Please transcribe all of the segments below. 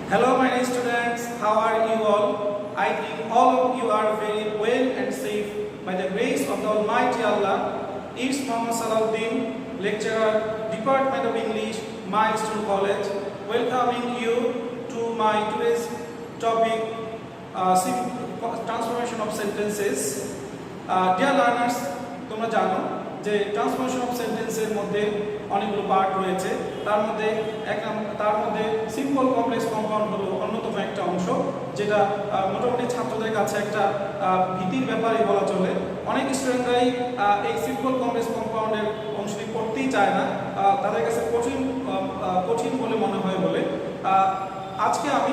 Hello my dear students, how are you all? I think all of you are very well and safe by the grace of the Almighty Allah. It's Muhammad Salahuddin, lecturer, Department of English, Milestone College, welcoming you to my today's topic, transformation of sentences. Dear learners, তোমরা জানো যে transformation of সেন্টেন্সের মধ্যে অনেকগুলো part রয়েছে। তার মধ্যে simple complex compound হলো অন্যতম একটা অংশ, যেটা মোটামুটি ছাত্রদের কাছে একটা ভীতির ব্যাপারই বলা চলে। অনেক স্টুডেন্টরাই এই সিম্পল কমপ্লেক্স কম্পাউন্ডের অংশটি পড়তেই চায় না, তাদের কাছে কঠিন বলে মনে হয় বলে। আজকে আমি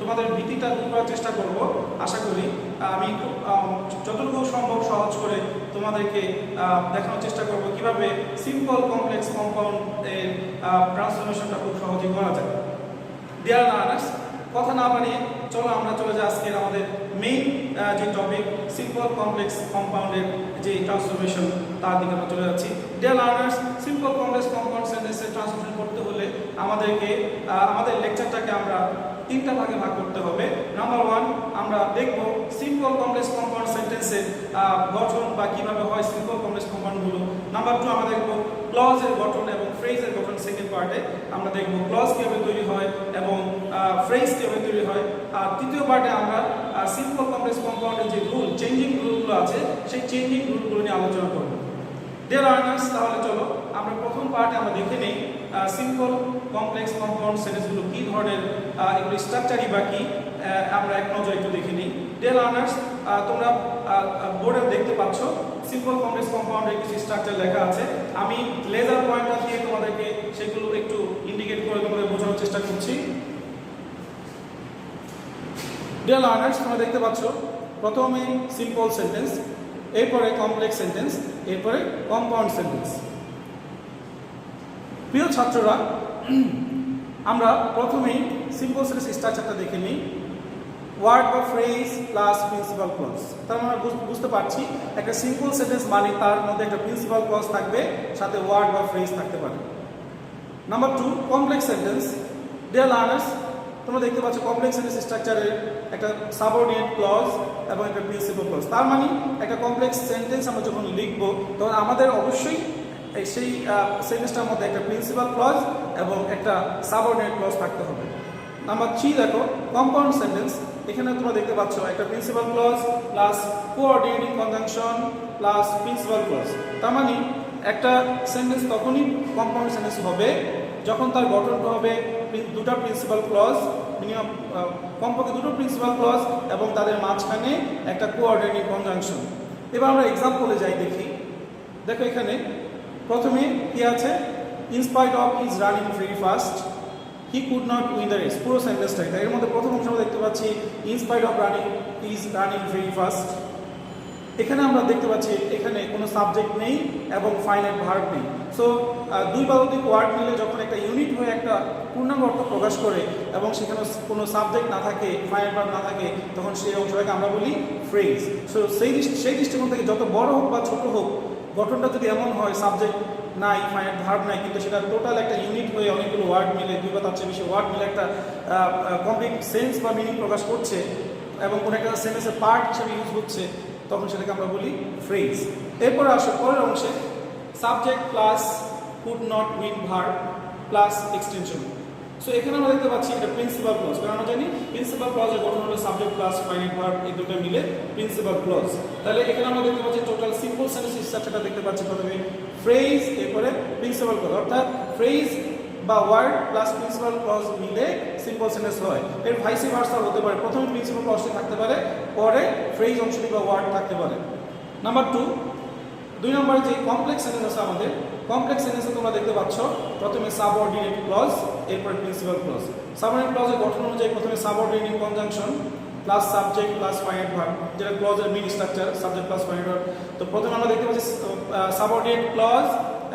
তোমাদের ভীতিটা দূর করার চেষ্টা করব। আশা করি আমি যতটুকু সম্ভব সহজ করে তোমাদেরকে দেখানোর চেষ্টা করব কিভাবে সিম্পল কমপ্লেক্স কম্পাউন্ড এর ট্রান্সফরমেশনটা খুব সহজেই করা যায়। ডিয়ার লার্নার্স, কথা না বাড়িয়ে চলো আমরা চলে যাই আজকে আমাদের মেইন যে টপিক সিম্পল কমপ্লেক্স কম্পাউন্ডের যে ট্রান্সফরমেশন, তার দিকে আমরা চলে যাচ্ছি। Dear learners, simple complex compound সেন্টেন্সের ট্রান্সফরমেশন করতে হলে আমাদেরকে আমাদের লেকচারটাকে আমরা তিনটা ভাগে ভাগ করতে হবে। নাম্বার 1, আমরা দেখব সিম্পল কমপ্লেক্স কম্পাউন্ড সেন্টেন্সের গঠন বা কিভাবে হয় সিম্পল কমপ্লেক্স কম্পাউন্ডগুলো। নাম্বার 2, আমরা দেখব ক্লজের গঠন এবং ফ্রেজের গঠন। সেকেন্ড পার্টে আমরা দেখব ক্লজ কিভাবে তৈরি হয় এবং ফ্রেজ কিভাবে তৈরি হয়। আর তৃতীয় পার্টে আমরা সিম্পল কমপ্লেক্স কম্পাউন্ডের যে রুল, চেঞ্জিং রুলগুলো আছে, সেই চেঞ্জিং রুলগুলো নিয়ে আলোচনা করব। ডিয়ার লার্নার্স, তাহলে চলো আমরা প্রথম পার্টে আমরা দেখে নেই সিম্পল কমপ্লেক্স কম্পাউন্ড সেন্টেন্সগুলো কী ধরনের, এগুলো স্ট্রাকচারই বা কি, আমরা এক নজরে একটু দেখে নিই। ডিয়ার লার্নার্স, তোমরা বোর্ডে দেখতে পাচ্ছ সিম্পল কমপ্লেক্স কম্পাউন্ডের কিছু স্ট্রাকচার লেখা আছে। আমি লেজার পয়েন্টার দিয়ে তোমাদেরকে সেগুলো একটু ইন্ডিকেট করে তোমাদের বোঝানোর চেষ্টা করছি। ডিয়ার লার্নার্স, তোমরা দেখতে পাচ্ছ প্রথমে সিম্পল সেন্টেন্স, এরপরে কমপ্লেক্স সেন্টেন্স, এরপরে কম্পাউন্ড সেন্টেন্স। প্রিয় ছাত্ররা, আমরা প্রথমেই সিম্পল সেন্টেন্স স্ট্রাকচারটা দেখে নিই। ওয়ার্ড বা ফ্রেজ প্লাস প্রিন্সিপাল ক্লজ। তার মানে বুঝতে পারছি একটা সিম্পল সেন্টেন্স মানে তার মধ্যে একটা প্রিন্সিপাল ক্লজ থাকবে, সাথে ওয়ার্ড বা ফ্রেজ থাকতে পারে। Number 2, complex sentence. Dear learners, তোমরা দেখতে পাচ্ছ কমপ্লেক্স সেন্টেন্স স্ট্রাকচারের একটা সাবঅর্ডিনেট ক্লজ এবং একটা প্রিন্সিপাল ক্লজ। তার মানে একটা কমপ্লেক্স সেন্টেন্স আমরা যখন লিখব তখন আমাদের অবশ্যই সেই সেন্টেন্সটার মধ্যে একটা প্রিন্সিপাল ক্লজ এবং একটা সাবঅর্ডিনেট ক্লজ থাকতে হবে। নাম্বার 3 দেখো কম্পাউন্ড সেন্টেন্স। এখানে তোমরা দেখতে পাচ্ছ একটা principal clause plus coordinating conjunction plus principal clause. তার মানে একটা সেন্টেন্স তখনই কম্পাউন্ড সেন্টেন্স হবে যখন তার গঠনটা হবে দুটো প্রিন্সিপাল ক্লজ, মিনিমাম কমপক্ষে দুটো প্রিন্সিপাল ক্লজ এবং তাদের মাঝখানে একটা কোঅর্ডিনেটিং কনজাংশন। এবার আমরা এক্সাম্পলে যাই, দেখি। দেখো এখানে প্রথমে কি আছে, in spite of his running very fast, he could not win the race. পুরো সেন্টেন্সটাই। এর মধ্যে প্রথম অংশ আমরা দেখতে পাচ্ছি in spite of his running very fast. এখানে আমরা দেখতে পাচ্ছি এখানে কোনো সাবজেক্ট নেই এবং ফাইনাইট ভার্ব নেই। সো দুই বা অধিক ওয়ার্ড মিলে যখন একটা ইউনিট হয়ে একটা পূর্ণাঙ্গ অর্থ প্রকাশ করে এবং সেখানে কোনো সাবজেক্ট না থাকে, ফাইনাইট ভার্ব না থাকে, তখন সেই অংশটাকে আমরা বলি ফ্রেজ। সো সেই দৃষ্টিকোণ থেকে যত বড় হোক বা ছোট হোক, গঠনটা যদি এমন হয় সাবজেক্ট নাই, ফাইনাইট ভার্ব নাই, কিন্তু সেটা টোটাল একটা ইউনিট হয়ে অনেকগুলো ওয়ার্ড মিলে, দুই বা তার চেয়ে বেশি ওয়ার্ড মিলে একটা কমপ্লিট সেন্স বা মিনিং প্রকাশ করছে এবং কোনো একটা সেন্টেন্সের পার্ট হিসেবে ইউজ হচ্ছে, তখন সেটাকে আমরা বলি ফ্রেজ। এরপরে আসো পরের অংশে, subject plus could not win verb plus extension. So এখানে আমরা দেখতে পাচ্ছি এটা প্রিন্সিপাল ক্লজ, কারণ আমরা জানি প্রিন্সিপাল ক্লজের গঠন হলো সাবজেক্ট প্লাস ফাইনাইট ভার্ব, এই দুটো মিলে প্রিন্সিপাল ক্লজ। তাহলে এখানে আমরা দেখতে পাচ্ছি টোটাল সিম্পল সেন্টেন্স স্ট্রাকচারটা দেখতে পাচ্ছি প্রথমে ফ্রেজ, এরপরে প্রিন্সিপাল ক্লজ, অর্থাৎ ফ্রেজ বা ওয়ার্ড প্লাস প্রিন্সিপাল ক্লজ মিলে সিম্পল সেন্টেন্স হয়। এর ভাইসি ভার্সা হতে পারে, প্রথমে প্রিন্সিপাল ক্লজটি থাকতে পারে, পরে ফ্রেজ অংশটি বা ওয়ার্ড থাকতে পারে। নাম্বার 2, 2 নম্বরে যে কমপ্লেক্স সেন্টেন্স আছে আমাদের, কমপ্লেক্স সেন্টেন্সে তোমরা দেখতে পাচ্ছ প্রথমে সাবঅর্ডিনেট ক্লজ, এরপরে প্রিন্সিপাল ক্লজ। সাবঅর্ডিনেট ক্লজের গঠন অনুযায়ী প্রথমে subordinating conjunction plus subject plus finite verb, যেটা ক্লজের main structure, subject plus finite verb. তো প্রথমে আমরা দেখতে পাচ্ছি সাবঅর্ডিনেট ক্লজ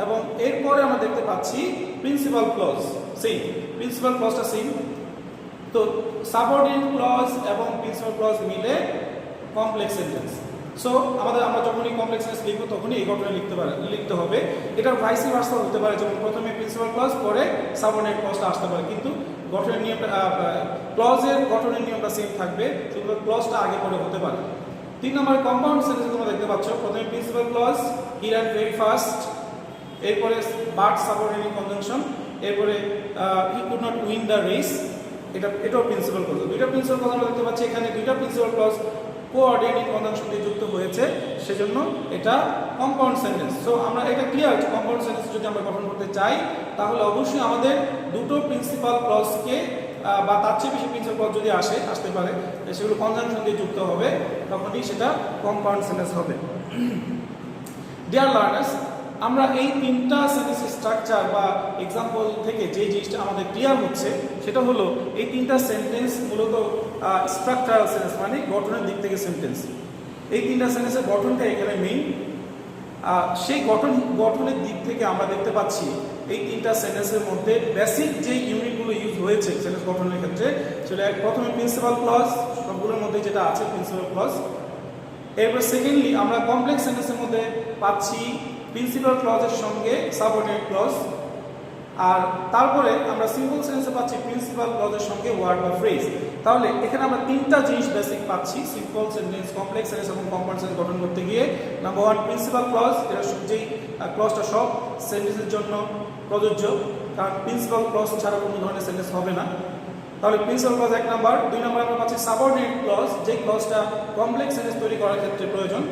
এবং এরপরে আমরা দেখতে পাচ্ছি প্রিন্সিপাল ক্লজ। সেম প্রিন্সিপাল ক্লজটা সেম। তো সাবঅর্ডিনেট ক্লজ এবং প্রিন্সিপাল ক্লজ মিলে কমপ্লেক্স সেন্টেন্স। সো আমরা যখনই কমপ্লেক্স সেন্টেন্স লিখবো তখনই এই ঘটনা লিখতে হবে। এটার ভাইস ভার্সা হতে পারে, যেমন প্রথমে প্রিন্সিপাল ক্লজ পরে সাবঅর্ডিনেট ক্লজটা আসতে পারে, কিন্তু গঠনের নিয়মটা ক্লজের গঠনের নিয়মটা সেম থাকবে, শুধু ক্লজটা আগে পরে হতে পারে। 3 নম্বর কম্পাউন্ড সেন্টেন্স তোমরা দেখতে পাচ্ছ, প্রথমে principal clause he ran very fast, এরপরে বাট সাবঅর্ডিনেট কনজাংশন, এরপরে হি could not win the race, এটাও প্রিন্সিপাল ক্লজ। দুইটা প্রিন্সিপাল ক্লজ আমরা দেখতে পাচ্ছি, এখানে দুইটা প্রিন্সিপাল ক্লজ কোঅর্ডিনেটিং কনজাংশন দিয়ে যুক্ত হয়েছে, সেজন্য এটা কম্পাউন্ড সেন্টেন্স। সো আমরা এটা ক্লিয়ার, কম্পাউন্ড সেন্টেন্স যদি আমরা গঠন করতে চাই তাহলে অবশ্যই আমাদের দুটো প্রিন্সিপাল ক্লজকে বা তার চেয়ে বেশি প্রিন্সিপাল ক্লজ যদি আসতে পারে, সেগুলো কনজাংশন দিয়ে যুক্ত হবে, তখনই সেটা কম্পাউন্ড সেন্টেন্স হবে। ডিয়ার লার্নার্স, আমরা এই 3টা সেন্টেন্স স্ট্রাকচার বা এক্সাম্পল থেকে যে জিনিসটা আমাদের ক্লিয়ার হচ্ছে সেটা হলো এই 3টা সেন্টেন্স মূলত স্ট্রাকচারাল সেন্টেন্স, মানে গঠনের দিক থেকে সেন্টেন্স। এই 3টা সেন্টেন্সের গঠনটা এখানে মেইন। সেই গঠনের দিক থেকে আমরা দেখতে পাচ্ছি এই 3টা সেন্টেন্সের মধ্যে বেসিক যে ইউনিটগুলো ইউজ হয়েছে সেন্টেন্স গঠনের ক্ষেত্রে, সেটা প্রথমে প্রিন্সিপাল ক্লজ, সবগুলোর মধ্যে যেটা আছে প্রিন্সিপাল ক্লজ। এরপর সেকেন্ডলি আমরা কমপ্লেক্স সেন্টেন্সের মধ্যে পাচ্ছি প্রিন্সিপাল ক্লজের সঙ্গে সাবঅর্ডিনেট ক্লজ, আর তারপরে আমরা সিম্পল সেন্টেন্সে পাচ্ছি প্রিন্সিপাল ক্লজের সঙ্গে ওয়ার্ড বা ফ্রেজ। তাহলে এখানে আমরা 3টা জিনিস বেসিক পাচ্ছি সিম্পল সেন্টেন্স, কমপ্লেক্স সেন্টেন্স এবং কম্পাউন্ড সেন্টেন্স গঠন করতে গিয়ে। নাম্বার 1 প্রিন্সিপাল ক্লজ, এটা যেই ক্লজটা সব সেন্টেন্সের জন্য প্রযোজ্য, কারণ প্রিন্সিপাল ক্লজ ছাড়া কোনো ধরনের সেন্টেন্স হবে না। তাহলে প্রিন্সিপাল ক্লজ 1 নাম্বার। 2 নাম্বার আমরা পাচ্ছি সাবঅর্ডিনেট ক্লজ, যে ক্লজটা কমপ্লেক্স সেন্টেন্স তৈরি করার ক্ষেত্রে প্রয়োজন।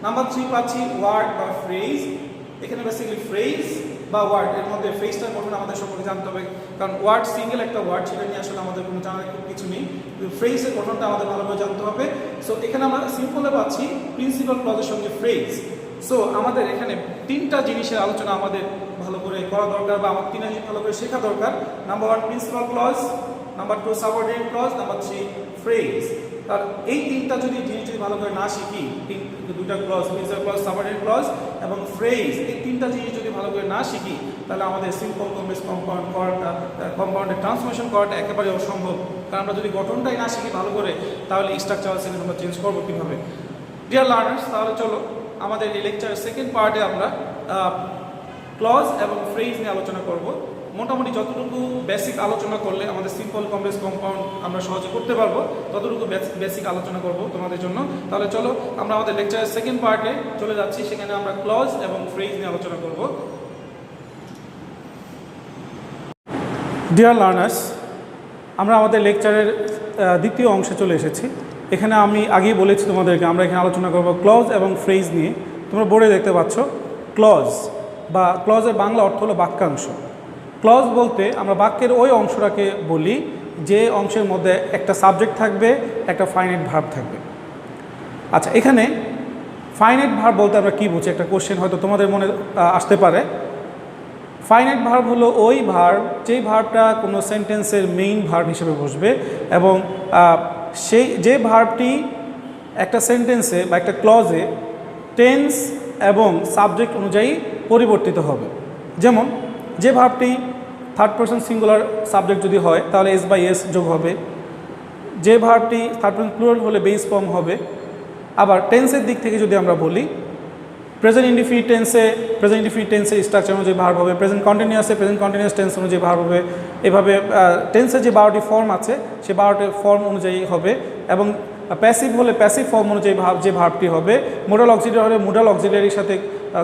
নাম্বার 3 পাচ্ছি ওয়ার্ড বা ফ্রেজ, এখানে বেসিক্যালি ফ্রেজ বা ওয়ার্ড, এর মধ্যে ফ্রেজটার গঠন আমাদের সম্পর্কে জানতে হবে, কারণ ওয়ার্ড সিঙ্গেল একটা ওয়ার্ড, সেটা নিয়ে আসলে আমাদের কোনো জানার কিছু নেই, ফ্রেজের গঠনটা আমাদের ভালোভাবে জানতে হবে। সো এখানে আমরা সিম্পলে পাচ্ছি প্রিন্সিপাল ক্লজের সঙ্গে ফ্রেজ। সো আমাদের এখানে 3টা জিনিসের আলোচনা আমাদের ভালো করে করা দরকার, বা আমাদের 3টা জিনিস ভালো করে শেখা দরকার। Number 1 principal clause, number 2 subordinate clause, number 3 phrase. আর এই 3টা জিনিস যদি ভালো করে না শিখি, 2টা clause principal clause, subordinate clause এবং ফ্রেজ, এই 3টা জিনিস যদি ভালো করে না শিখি তাহলে আমাদের সিম্পল কমপ্লেক্স কম্পাউন্ডের ট্রান্সফরমেশন করাটা একেবারে অসম্ভব, কারণ আমরা যদি গঠনটাই না শিখি ভালো করে তাহলে স্ট্রাকচারাল সেন্টেন্স আমরা চেঞ্জ করবো কীভাবে। ডিয়ার লার্নার্স, তাহলে চলো আমাদের এই লেকচারের সেকেন্ড পার্টে আমরা ক্লজ এবং ফ্রেজ নিয়ে আলোচনা করব। মোটামুটি যতটুকু বেসিক আলোচনা করলে আমাদের সিম্পল কমপ্লেক্স কম্পাউন্ড আমরা সহজে করতে পারবো, ততটুকু বেসিক আলোচনা করব তোমাদের জন্য। তাহলে চলো আমরা আমাদের লেকচারের সেকেন্ড পার্টে চলে যাচ্ছি, সেখানে আমরা ক্লজ এবং ফ্রেজ নিয়ে আলোচনা করব। ডিয়ার লার্নার্স, আমরা আমাদের লেকচারের দ্বিতীয় অংশে চলে এসেছি। এখানে আমি আগেই বলেছি তোমাদেরকে আমরা এখানে আলোচনা করব ক্লজ এবং ফ্রেজ নিয়ে। তোমরা বোর্ডে দেখতে পাচ্ছ ক্লজ বা ক্লজের বাংলা অর্থ হলো বাক্যাংশ। ক্লজ বলতে আমরা বাক্যের ওই অংশটাকে বলি যে অংশের মধ্যে একটা সাবজেক্ট থাকবে, একটা ফাইনাইট ভার্ব থাকবে। আচ্ছা, এখানে ফাইনাইট ভার্ব বলতে আমরা কী বুঝি, একটা কোশ্চেন হয়তো তোমাদের মনে আসতে পারে। ফাইনাইট ভার্ব হলো ওই ভার্ব যেই ভার্বটা কোনো সেন্টেন্সের মেইন ভার্ব হিসেবে বসবে, এবং যে ভার্বটি একটা সেন্টেন্সে বা একটা ক্লজে টেন্স এবং সাবজেক্ট অনুযায়ী পরিবর্তিত হবে। যেমন যে ভার্বটি থার্ড পারসন সিঙ্গুলার সাবজেক্ট যদি হয় তাহলে এস বাই এস যোগ হবে, যে ভার্বটি থার্ড পারসন প্লুরাল হলে বেস ফর্ম হবে। আবার টেন্সের দিক থেকে যদি আমরা বলি, প্রেজেন্ট ইনডিফিনিট টেন্সের স্ট্রাকচার অনুযায়ী ভার্ব হবে, প্রেজেন্ট কন্টিনিউয়াস টেন্স অনুযায়ী ভার্ব হবে। এভাবে টেন্সের যে 12টি ফর্ম আছে সে 12টি ফর্ম অনুযায়ী হবে, এবং প্যাসিভ হলে প্যাসিভ ফর্ম অনুযায়ী যে ভার্বটি হবে। মোডাল অক্সিলারি হলে মোডাল অক্সিলারির সাথে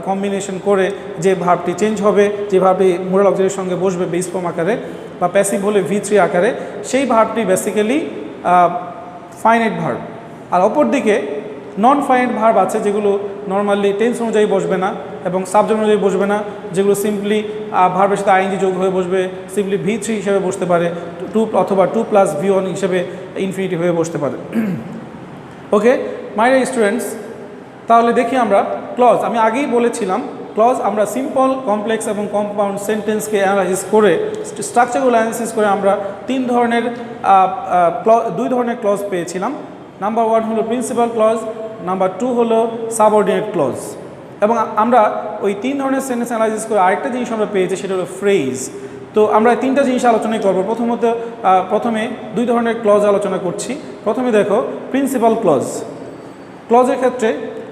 কম্বিনেশন করে যে ভার্বটি চেঞ্জ হবে, যে ভার্বটি মোডাল অক্সিলারির সঙ্গে বসবে বেস ফর্ম আকারে, বা প্যাসিভ হলে V3 আকারে, সেই ভার্বটি বেসিক্যালি ফাইনাইট ভার্ব। আর অপরদিকে নন ফাইনাইট ভার্ব আছে যেগুলো নর্মালি টেন্স অনুযায়ী বসবে না এবং সাবজেক্ট অনুযায়ী বসবে না, যেগুলো সিম্পলি ভার্বের সাথে আইএনজি যোগ হয়ে বসবে, সিম্পলি V3 হিসেবে বসতে পারে, 2 অথবা 2+V1 হিসেবে ইনফিনিটি হয়ে বসতে পারে। ওকে মাই ডিয়ার স্টুডেন্টস, তাহলে দেখি আমরা ক্লজ। আমি আগেই বলেছিলাম ক্লজ আমরা সিম্পল, কমপ্লেক্স এবং কম্পাউন্ড সেন্টেন্সকে অ্যানালাইসিস করে, স্ট্রাকচারগুলো অ্যানালাইসিস করে আমরা 2 ধরনের ক্লজ পেয়েছিলাম। নাম্বার 1 হলো প্রিন্সিপাল ক্লজ, নাম্বার 2 হলো সাবঅর্ডিনেট ক্লজ। এবং আমরা ওই 3 ধরনের সেন্টেন্স অ্যানালাইসিস করে আরেকটা জিনিস আমরা পেয়েছি, সেটা হলো ফ্রেজ। তো আমরা 3টা জিনিস আলোচনাই করবো। প্রথমে 2 ধরনের ক্লজ আলোচনা করছি। প্রথমে দেখো প্রিন্সিপাল ক্লজ। ক্লজের ক্ষেত্রে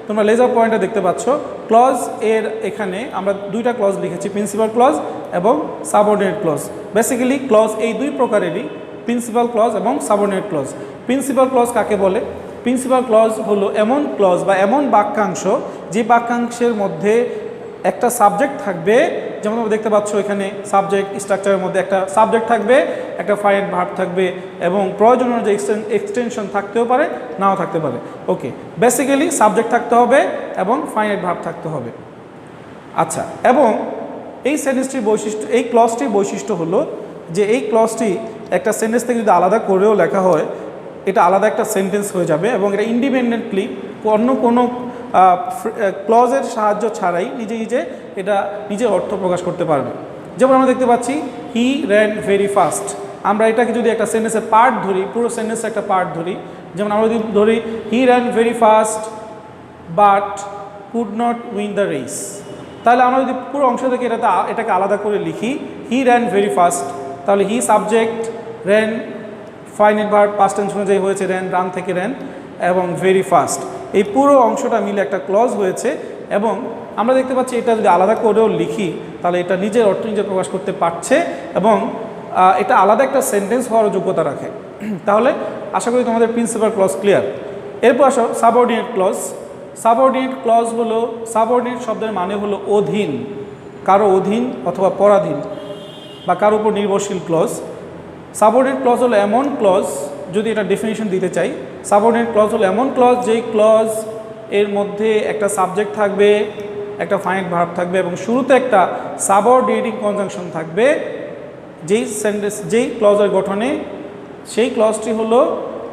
তোমরা লেজার পয়েন্টে দেখতে পাচ্ছ ক্লজ এর এখানে আমরা দুইটা ক্লজ লিখেছি, প্রিন্সিপাল ক্লজ এবং সাবঅর্ডিনেট ক্লজ। বেসিক্যালি ক্লজ এই দুই প্রকারেরই, প্রিন্সিপাল ক্লজ এবং সাবঅর্ডিনেট ক্লজ। প্রিন্সিপাল ক্লজ কাকে বলে? প্রিন্সিপাল ক্লজ হলো এমন ক্লজ বা এমন বাক্যাংশ যে বাক্যাংশের মধ্যে একটা সাবজেক্ট থাকবে, যেমন তোমরা দেখতে পাচ্ছ এখানে সাবজেক্ট স্ট্রাকচারের মধ্যে একটা সাবজেক্ট থাকবে, একটা ফাইনাইট ভার্ব থাকবে এবং প্রয়োজন অনুযায়ী এক্সটেনশন থাকতেও পারে, নাও থাকতে পারে। ওকে, বেসিক্যালি সাবজেক্ট থাকতে হবে এবং ফাইনাইট ভার্ব থাকতে হবে। আচ্ছা, এবং এই সেন্টেন্সটির বৈশিষ্ট্য, এই ক্লজটির বৈশিষ্ট্য হলো যে এই ক্লজটি একটা সেন্টেন্স থেকে যদি আলাদা করেও লেখা হয়, এটা আলাদা একটা সেন্টেন্স হয়ে যাবে এবং এটা ইন্ডিপেন্ডেন্টলি অন্য কোনো ক্লজের সাহায্য ছাড়াই নিজে নিজে এটা নিজের অর্থ প্রকাশ করতে পারবে। যেমন আমরা দেখতে পাচ্ছি হি র্যান ভেরি ফাস্ট। আমরা এটাকে যদি একটা সেন্টেন্সের পার্ট ধরি, পুরো সেন্টেন্সের একটা পার্ট ধরি, যেমন আমরা যদি ধরি হি ran very fast but could not win the race, তাহলে আমরা যদি পুরো অংশ থেকে এটাকে আলাদা করে লিখি হি র্যান ভেরি ফাস্ট, তাহলে he subject, ran finite verb past tense অনুযায়ী হয়েছে র্যান, রান থেকে র্যান, এবং ভেরি ফাস্ট, এই পুরো অংশটা মিলে একটা ক্লজ হয়েছে। এবং আমরা দেখতে পাচ্ছি এটা যদি আলাদা করেও লিখি তাহলে এটা নিজের অর্থ নিজে প্রকাশ করতে পারছে এবং এটা আলাদা একটা সেন্টেন্স হওয়ার যোগ্যতা রাখে। তাহলে আশা করি তোমাদের প্রিন্সিপাল ক্লজ ক্লিয়ার। এরপর আসো সাবঅর্ডিনেট ক্লজ। সাবঅর্ডিনেট ক্লজ হলো, সাবঅর্ডিনেট শব্দের মানে হলো অধীন, কারো অধীন অথবা পরাধীন বা কারো উপর নির্ভরশীল ক্লজ। সাবঅর্ডিনেট ক্লজ হলো এমন ক্লজ, যদি এটা ডেফিনিশন দিতে চাই, সাবঅর্ডিনেট ক্লজ হলো এমন ক্লজ যেই ক্লজ এর মধ্যে একটা সাবজেক্ট থাকবে, একটা ফাইনাইট ভার্ব থাকবে এবং শুরুতে একটা সাবঅর্ডিনেটিং কনজাংশন থাকবে, যেই সেন্টেন্স যেই ক্লজের গঠনে সেই ক্লজটি হলো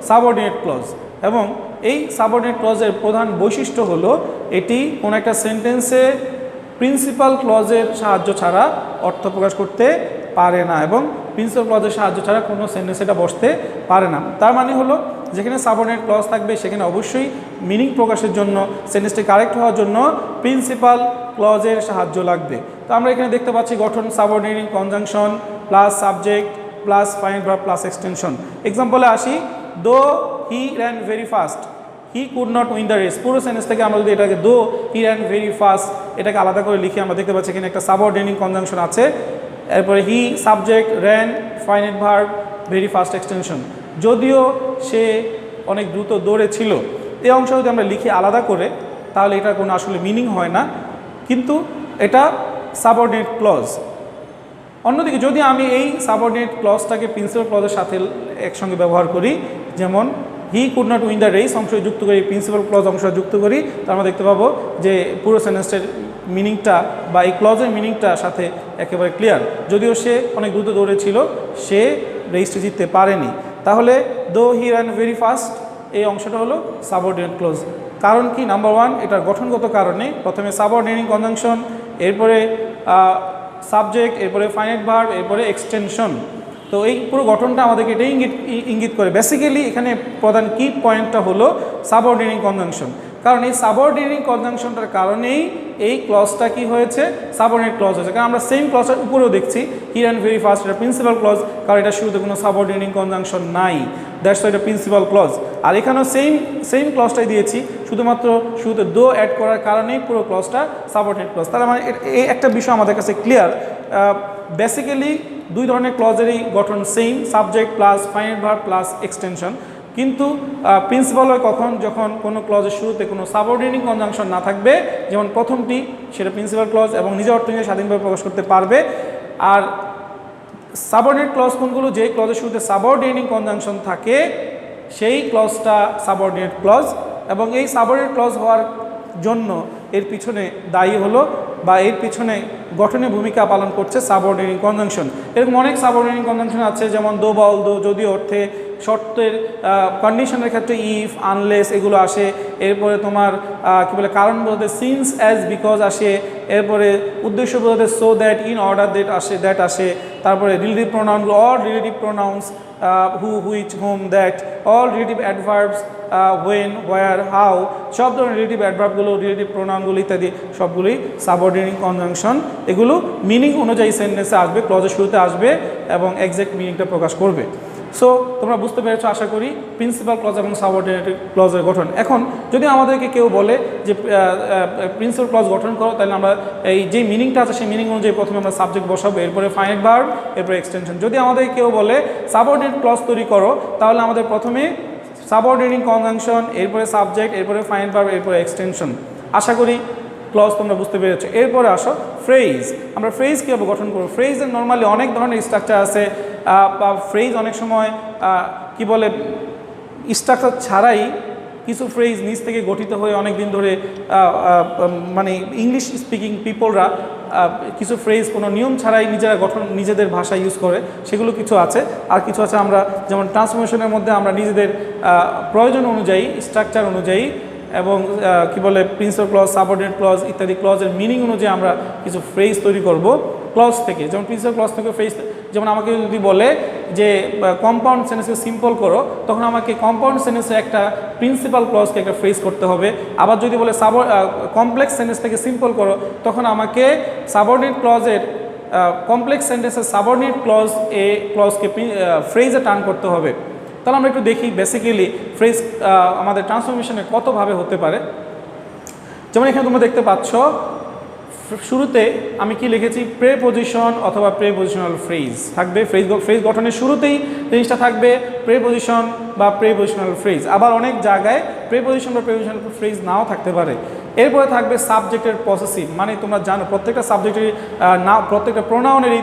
সাবঅর্ডিনেট ক্লজ। এবং এই সাবঅর্ডিনেট ক্লজের প্রধান বৈশিষ্ট্য হলো এটি কোনো একটা সেন্টেন্সে প্রিন্সিপাল ক্লজের সাহায্য ছাড়া অর্থ প্রকাশ করতে পারে না এবং প্রিন্সিপাল ক্লজের সাহায্য ছাড়া কোনো সেন্টেন্সে এটা বসতে পারে না। তার মানে হলো যেখানে সাবঅর্ডিনেট ক্লজ থাকবে সেখানে অবশ্যই মিনিং প্রকাশের জন্য, সেন্টেন্সটি কারেক্ট হওয়ার জন্য প্রিন্সিপাল ক্লজের সাহায্য লাগবে। তো আমরা এখানে দেখতে পাচ্ছি গঠন subordinating conjunction plus subject plus finite verb plus extension. এক্সাম্পলে আসি, though he ran very fast he could not win the race. পুরো সেন্টেন্স থেকে আমরা যদি এটাকে দো হি র্যান ভেরি ফাস্ট এটাকে আলাদা করে লিখি, আমরা দেখতে পাচ্ছি এখানে একটা সাবঅর্ডিনেটিং কনজাংশন আছে, এরপরে he subject, ran finite verb, very fast extension. যদিও সে অনেক দ্রুত দৌড়েছিল, এই অংশ যদি আমরা লিখি আলাদা করে তাহলে এটার কোনো আসলে মিনিং হয় না, কিন্তু এটা সাবঅর্ডিনেট ক্লজ। অন্যদিকে যদি আমি এই সাবঅর্ডিনেট ক্লজটাকে প্রিন্সিপাল ক্লজের সাথে একসঙ্গে ব্যবহার করি, যেমন হি could not win the race অংশ যুক্ত করি, প্রিন্সিপাল ক্লজ অংশ যুক্ত করি, তাহলে আমরা দেখতে পাবো যে পুরো সেন্টেন্সের মিনিংটা বা এই ক্লজের মিনিংটার সাথে একেবারে ক্লিয়ার। যদিও সে অনেক দ্রুত দৌড়েছিল, সে রেসটি জিততে পারেনি। তাহলে দো হি রান ভেরি ফাস্ট এই অংশটা হলো সাবঅর্ডিনেট ক্লজ। কারণ কি? নাম্বার ওয়ান, এটার গঠনগত কারণে। প্রথমে সাবঅর্ডিনেটিং কনজাংশন, এরপরে সাবজেক্ট, এরপরে ফাইনাইট ভার্ব, এরপরে এক্সটেনশন। তো এই পুরো গঠনটা আমাদেরকে এটাই ইঙ্গিত করে। বেসিক্যালি এখানে প্রধান কি পয়েন্টটা হলো সাবঅর্ডিনেটিং কনজাংশন, কারণ এই সাবঅর্ডিনেটিং কনজাংশনটার কারণেই এই ক্লজটা কি হয়েছে, সাবঅর্ডিনেট ক্লজ হয়েছে। কারণ আমরা সেম ক্লজটার উপরেও দেখছি হি রান ভেরি ফাস্ট, এটা প্রিন্সিপাল ক্লজ, কারণ এটা শুরুতে কোনো সাবঅর্ডিনেটিং কনজাংশন নাই, দ্যাটস ওয়াই এটা প্রিন্সিপাল ক্লজ। আর এখানেও সেম ক্লজটাই দিয়েছি, শুধুমাত্র শুরুতে দো অ্যাড করার কারণেই পুরো ক্লজটা সাবঅর্ডিনেট ক্লজ। তাহলে মানে এই একটা বিষয় আমাদের কাছে ক্লিয়ার। বেসিক্যালি দুই ধরনের ক্লজেরই গঠন same, subject plus finite verb plus extension. কিন্তু প্রিন্সিপাল হয় কখন, যখন কোনো ক্লজের শুরুতে কোনো সাবঅর্ডিনেটিং কনজাংশন না থাকবে, যেমন প্রথমটি সেটা প্রিন্সিপাল ক্লজ এবং নিজের অর্থ নিয়ে স্বাধীনভাবে প্রকাশ করতে পারবে। আর সাবঅর্ডিনেট ক্লজ কোনগুলো, যে ক্লজের শুরুতে সাবঅর্ডিনেটিং কনজাংশন থাকে সেই ক্লজটা সাবঅর্ডিনেট ক্লজ। এবং এই সাবঅর্ডিনেট ক্লজ হওয়ার জন্য এর পিছনে দায়ী হলো বা এর পিছনে গঠনে ভূমিকা পালন করছে সাবঅর্ডিনেটিং কনজাংশন। এরকম অনেক সাবঅর্ডিনেটিং কনজাংশন আছে, যেমন দো বা অলদো, যদি অর্থে, শর্তের কন্ডিশনের ক্ষেত্রে ইফ, আনলেস এগুলো আসে। এরপরে তোমার কী বলে কারণ বোঝাতে সিন্স, অ্যাজ, বিকজ আসে। এরপরে উদ্দেশ্য বোঝাতে so that, in order that আসে। তারপরে রিলেটিভ প্রোনাউনগুলো, all relative pronouns, who, which, whom, that, all relative adverbs, when, where, how, সব ধরনের রিলেটিভ অ্যাডভার্বগুলো, রিলেটিভ প্রোনাউনগুলো ইত্যাদি সবগুলোই সাবঅর্ডিনেটিং কনজাংশন। এগুলো মিনিং অনুযায়ী সেন্টেন্সে আসবে, ক্লজের শুরুতে আসবে এবং এক্সাক্ট মিনিংটা প্রকাশ করবে। সো তোমরা বুঝতে পেরেছো আশা করি প্রিন্সিপাল ক্লজ এবং সাবঅর্ডিনেট ক্লজের গঠন। এখন যদি আমাদেরকে কেউ বলে যে প্রিন্সিপাল ক্লজ গঠন করো, তাহলে আমরা এই যে মিনিংটা আছে সেই মিনিং অনুযায়ী প্রথমে আমরা সাবজেক্ট বসাবো, এরপরে ফাইনাইট ভার্ব, এরপরে এক্সটেনশন। যদি আমাদের কেউ বলে সাবঅর্ডিনেট ক্লজ তৈরি করো, তাহলে আমাদের প্রথমে সাবঅর্ডিনেটিং কনজাংশন, এরপরে সাবজেক্ট, এরপরে ফাইনাইট ভার্ব, এরপরে এক্সটেনশন। আশা করি ক্লজ তোমরা বুঝতে পেরেছো। এরপরে আসো ফ্রেজ। আমরা ফ্রেজ কীভাবে গঠন করবো? ফ্রেজের নর্মালি অনেক ধরনের স্ট্রাকচার আছে, বা ফ্রেজ অনেক সময় কি বলে স্ট্রাকচার ছাড়াই কিছু ফ্রেজ নিজ থেকে গঠিত হয়ে অনেক দিন ধরে মানে ইংলিশ স্পিকিং পিপলরা কিছু ফ্রেজ কোনো নিয়ম ছাড়াই নিজেরা নিজেদের ভাষা ইউজ করে, সেগুলো কিছু আছে। আর কিছু আছে আমরা যেমন ট্রান্সফরমেশনের মধ্যে আমরা নিজেদের প্রয়োজন অনুযায়ী, স্ট্রাকচার অনুযায়ী এবং কি বলে প্রিন্সিপাল ক্লজ, সাবঅর্ডিনেট ক্লজ ইত্যাদি ক্লজের মিনিং অনুযায়ী আমরা কিছু ফ্রেজ তৈরি করব ক্লজ থেকে। যেমন প্রিন্সিপাল ক্লজ থেকে ফ্রেজ, যেমন আমাকে যদি বলে যে কম্পাউন্ড সেন্টেন্সকে সিম্পল করো, তখন আমাকে কম্পাউন্ড সেন্টেন্সে একটা প্রিন্সিপাল ক্লজকে একটা ফ্রেজ করতে হবে। আবার যদি বলে কমপ্লেক্স সেন্টেন্স থেকে সিম্পল করো, তখন আমাকে সাবঅর্ডিনেট ক্লজের কমপ্লেক্স সেন্টেন্সের সাবঅর্ডিনেট ক্লজকে ফ্রেজে টার্ন করতে হবে। তাহলে আমরা একটু দেখি বেসিক্যালি ফ্রেজ আমাদের ট্রান্সফরমেশনে কতভাবে হতে পারে। যেমন এখানে তোমরা দেখতে পাচ্ছ শুরুতে আমি কি লিখেছি, প্রেপোজিশন অথবা প্রেপোজিশনাল ফ্রেজ থাকবে। ফ্রেজ গঠনের শুরুতেই জিনিসটা থাকবে প্রেপোজিশন বা প্রেপোজিশনাল ফ্রেজ। আবার অনেক জায়গায় প্রেপোজিশন বা প্রেপোজিশনাল ফ্রেজ নাও থাকতে পারে। এরপরে থাকবে সাবজেক্টের পসেসিভ, মানে তোমরা জানো প্রত্যেকটা সাবজেক্টের প্রত্যেকটা প্রোনাউনেরই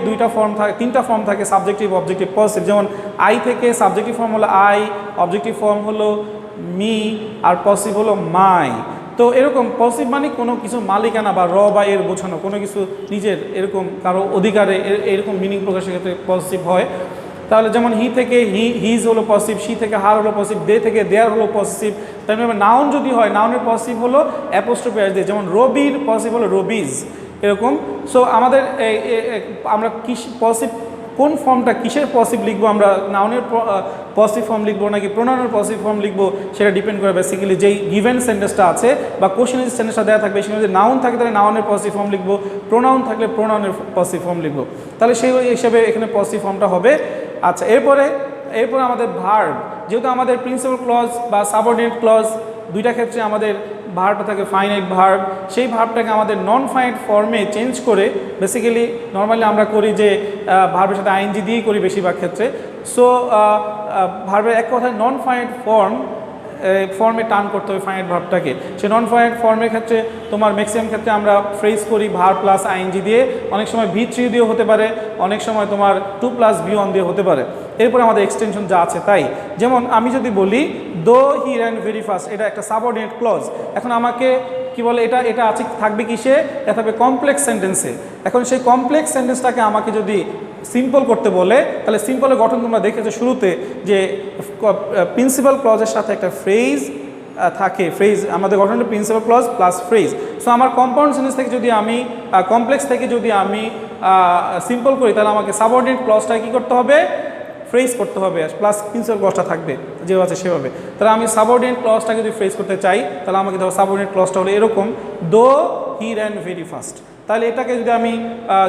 তিনটা ফর্ম থাকে, সাবজেক্টিভ, অবজেক্টিভ, পসেসিভ। যেমন আই থেকে সাবজেক্টিভ ফর্ম হলো আই, অবজেক্টিভ ফর্ম হলো মি, আর পসিভ হলো মাই। তো এরকম পসিভ মানে কোনো কিছু মালিকানা বা বা এর বোঝানো, কোনো কিছু নিজের এরকম কারো অধিকারে এরকম মিনিং প্রকাশের ক্ষেত্রে পসিভ হয়। তাহলে যেমন হি থেকে হিজ হলো পসিভ, সি থেকে হার হলো পসিভ, দে থেকে দেয়ার হলো পসিভ। তাহলে নাউন যদি হয়, নাউনের পসিভ হলো অ্যাপোস্ট্রফি এস দে, যেমন রবির পসিভ হলো রবিজ, এরকম। সো আমাদের আমরা পসিভ কোন ফর্মটা কিসের পসিভ লিখবো, আমরা নাউনের পসিভ ফর্ম লিখবো নাকি প্রোনাউনের পসিভ ফর্ম লিখবো, সেটা ডিপেন্ড করে বেসিক্যালি যেই গিভেন সেন্টেন্সটা আছে বা কোশ্চেনের সেন্টেন্সটা দেওয়া থাকবে, সেখানে যদি নাউন থাকে তাহলে নাউনের পসিভ ফর্ম লিখবো, প্রোনাউন থাকলে প্রোনাউনের পসিভ ফর্ম লিখবো। তাহলে সেই হিসাবে এখানে পসিভ ফর্মটা হবে। আচ্ছা, এরপরে আমাদের ভার্ব, যেহেতু আমাদের প্রিন্সিপাল ক্লজ বা সাবঅর্ডিনেট ক্লজ দুইটা ক্ষেত্রে আমাদের ভার্বটা থাকে ফাইনাইট ভার্ব, সেই ভার্বটাকে আমাদের নন ফাইনাইট ফর্মে চেঞ্জ করে, বেসিক্যালি নর্মালি আমরা করি যে ভার্বের সাথে আইএনজি দিয়েই করি বেশিরভাগ ক্ষেত্রে। সো ভার্বের এক কথায় নন ফাইনাইট ফর্মে টার্ন করতে হবে ফাইনাইট ভার্বটাকে। সেই নন ফাইনাইট ফর্মের ক্ষেত্রে তোমার ম্যাক্সিমাম ক্ষেত্রে আমরা ফ্রেজ করি ভার্ব প্লাস আইএনজি দিয়ে, অনেক সময় V3 দিয়েও হতে পারে, অনেক সময় তোমার 2 + V1 দিয়ে হতে পারে। এরপরে আমাদের এক্সটেনশন যা আছে তাই। যেমন আমি যদি বলি দো হি র্যান ভেরি ফাস্ট, এটা একটা সাবঅর্ডিনেট ক্লজ। এখন আমাকে কি বলে, এটা আছে থাকবে কিসে, এটা থাকবে কমপ্লেক্স সেন্টেন্সে। এখন সেই কমপ্লেক্স সেন্টেন্সটাকে আমাকে যদি সিম্পল করতে বলে, তাহলে সিম্পলের গঠন তোমরা দেখেছো শুরুতে যে প্রিন্সিপাল ক্লজের সাথে একটা ফ্রেজ থাকে। ফ্রেজ আমাদের গঠনটা principal clause plus phrase. So আমার কম্পাউন্ড সেন্টেন্স থেকে যদি আমি কমপ্লেক্স থেকে যদি আমি সিম্পল করি, তাহলে আমাকে সাবঅর্ডিনেট ক্লজটা কী করতে হবে, ফ্রেজ করতে হবে, প্লাস প্রিন্সিপাল ক্লজটা থাকবে যেভাবে আছে সেভাবে। তাহলে আমি সাবঅর্ডিনেট ক্লজটাকে যদি ফ্রেজ করতে চাই, তাহলে আমাকে ধরো সাবঅর্ডিনেট ক্লজটা হলো এরকম, দো হি র্যান ভেরি ফাস্ট। তাহলে এটাকে যদি আমি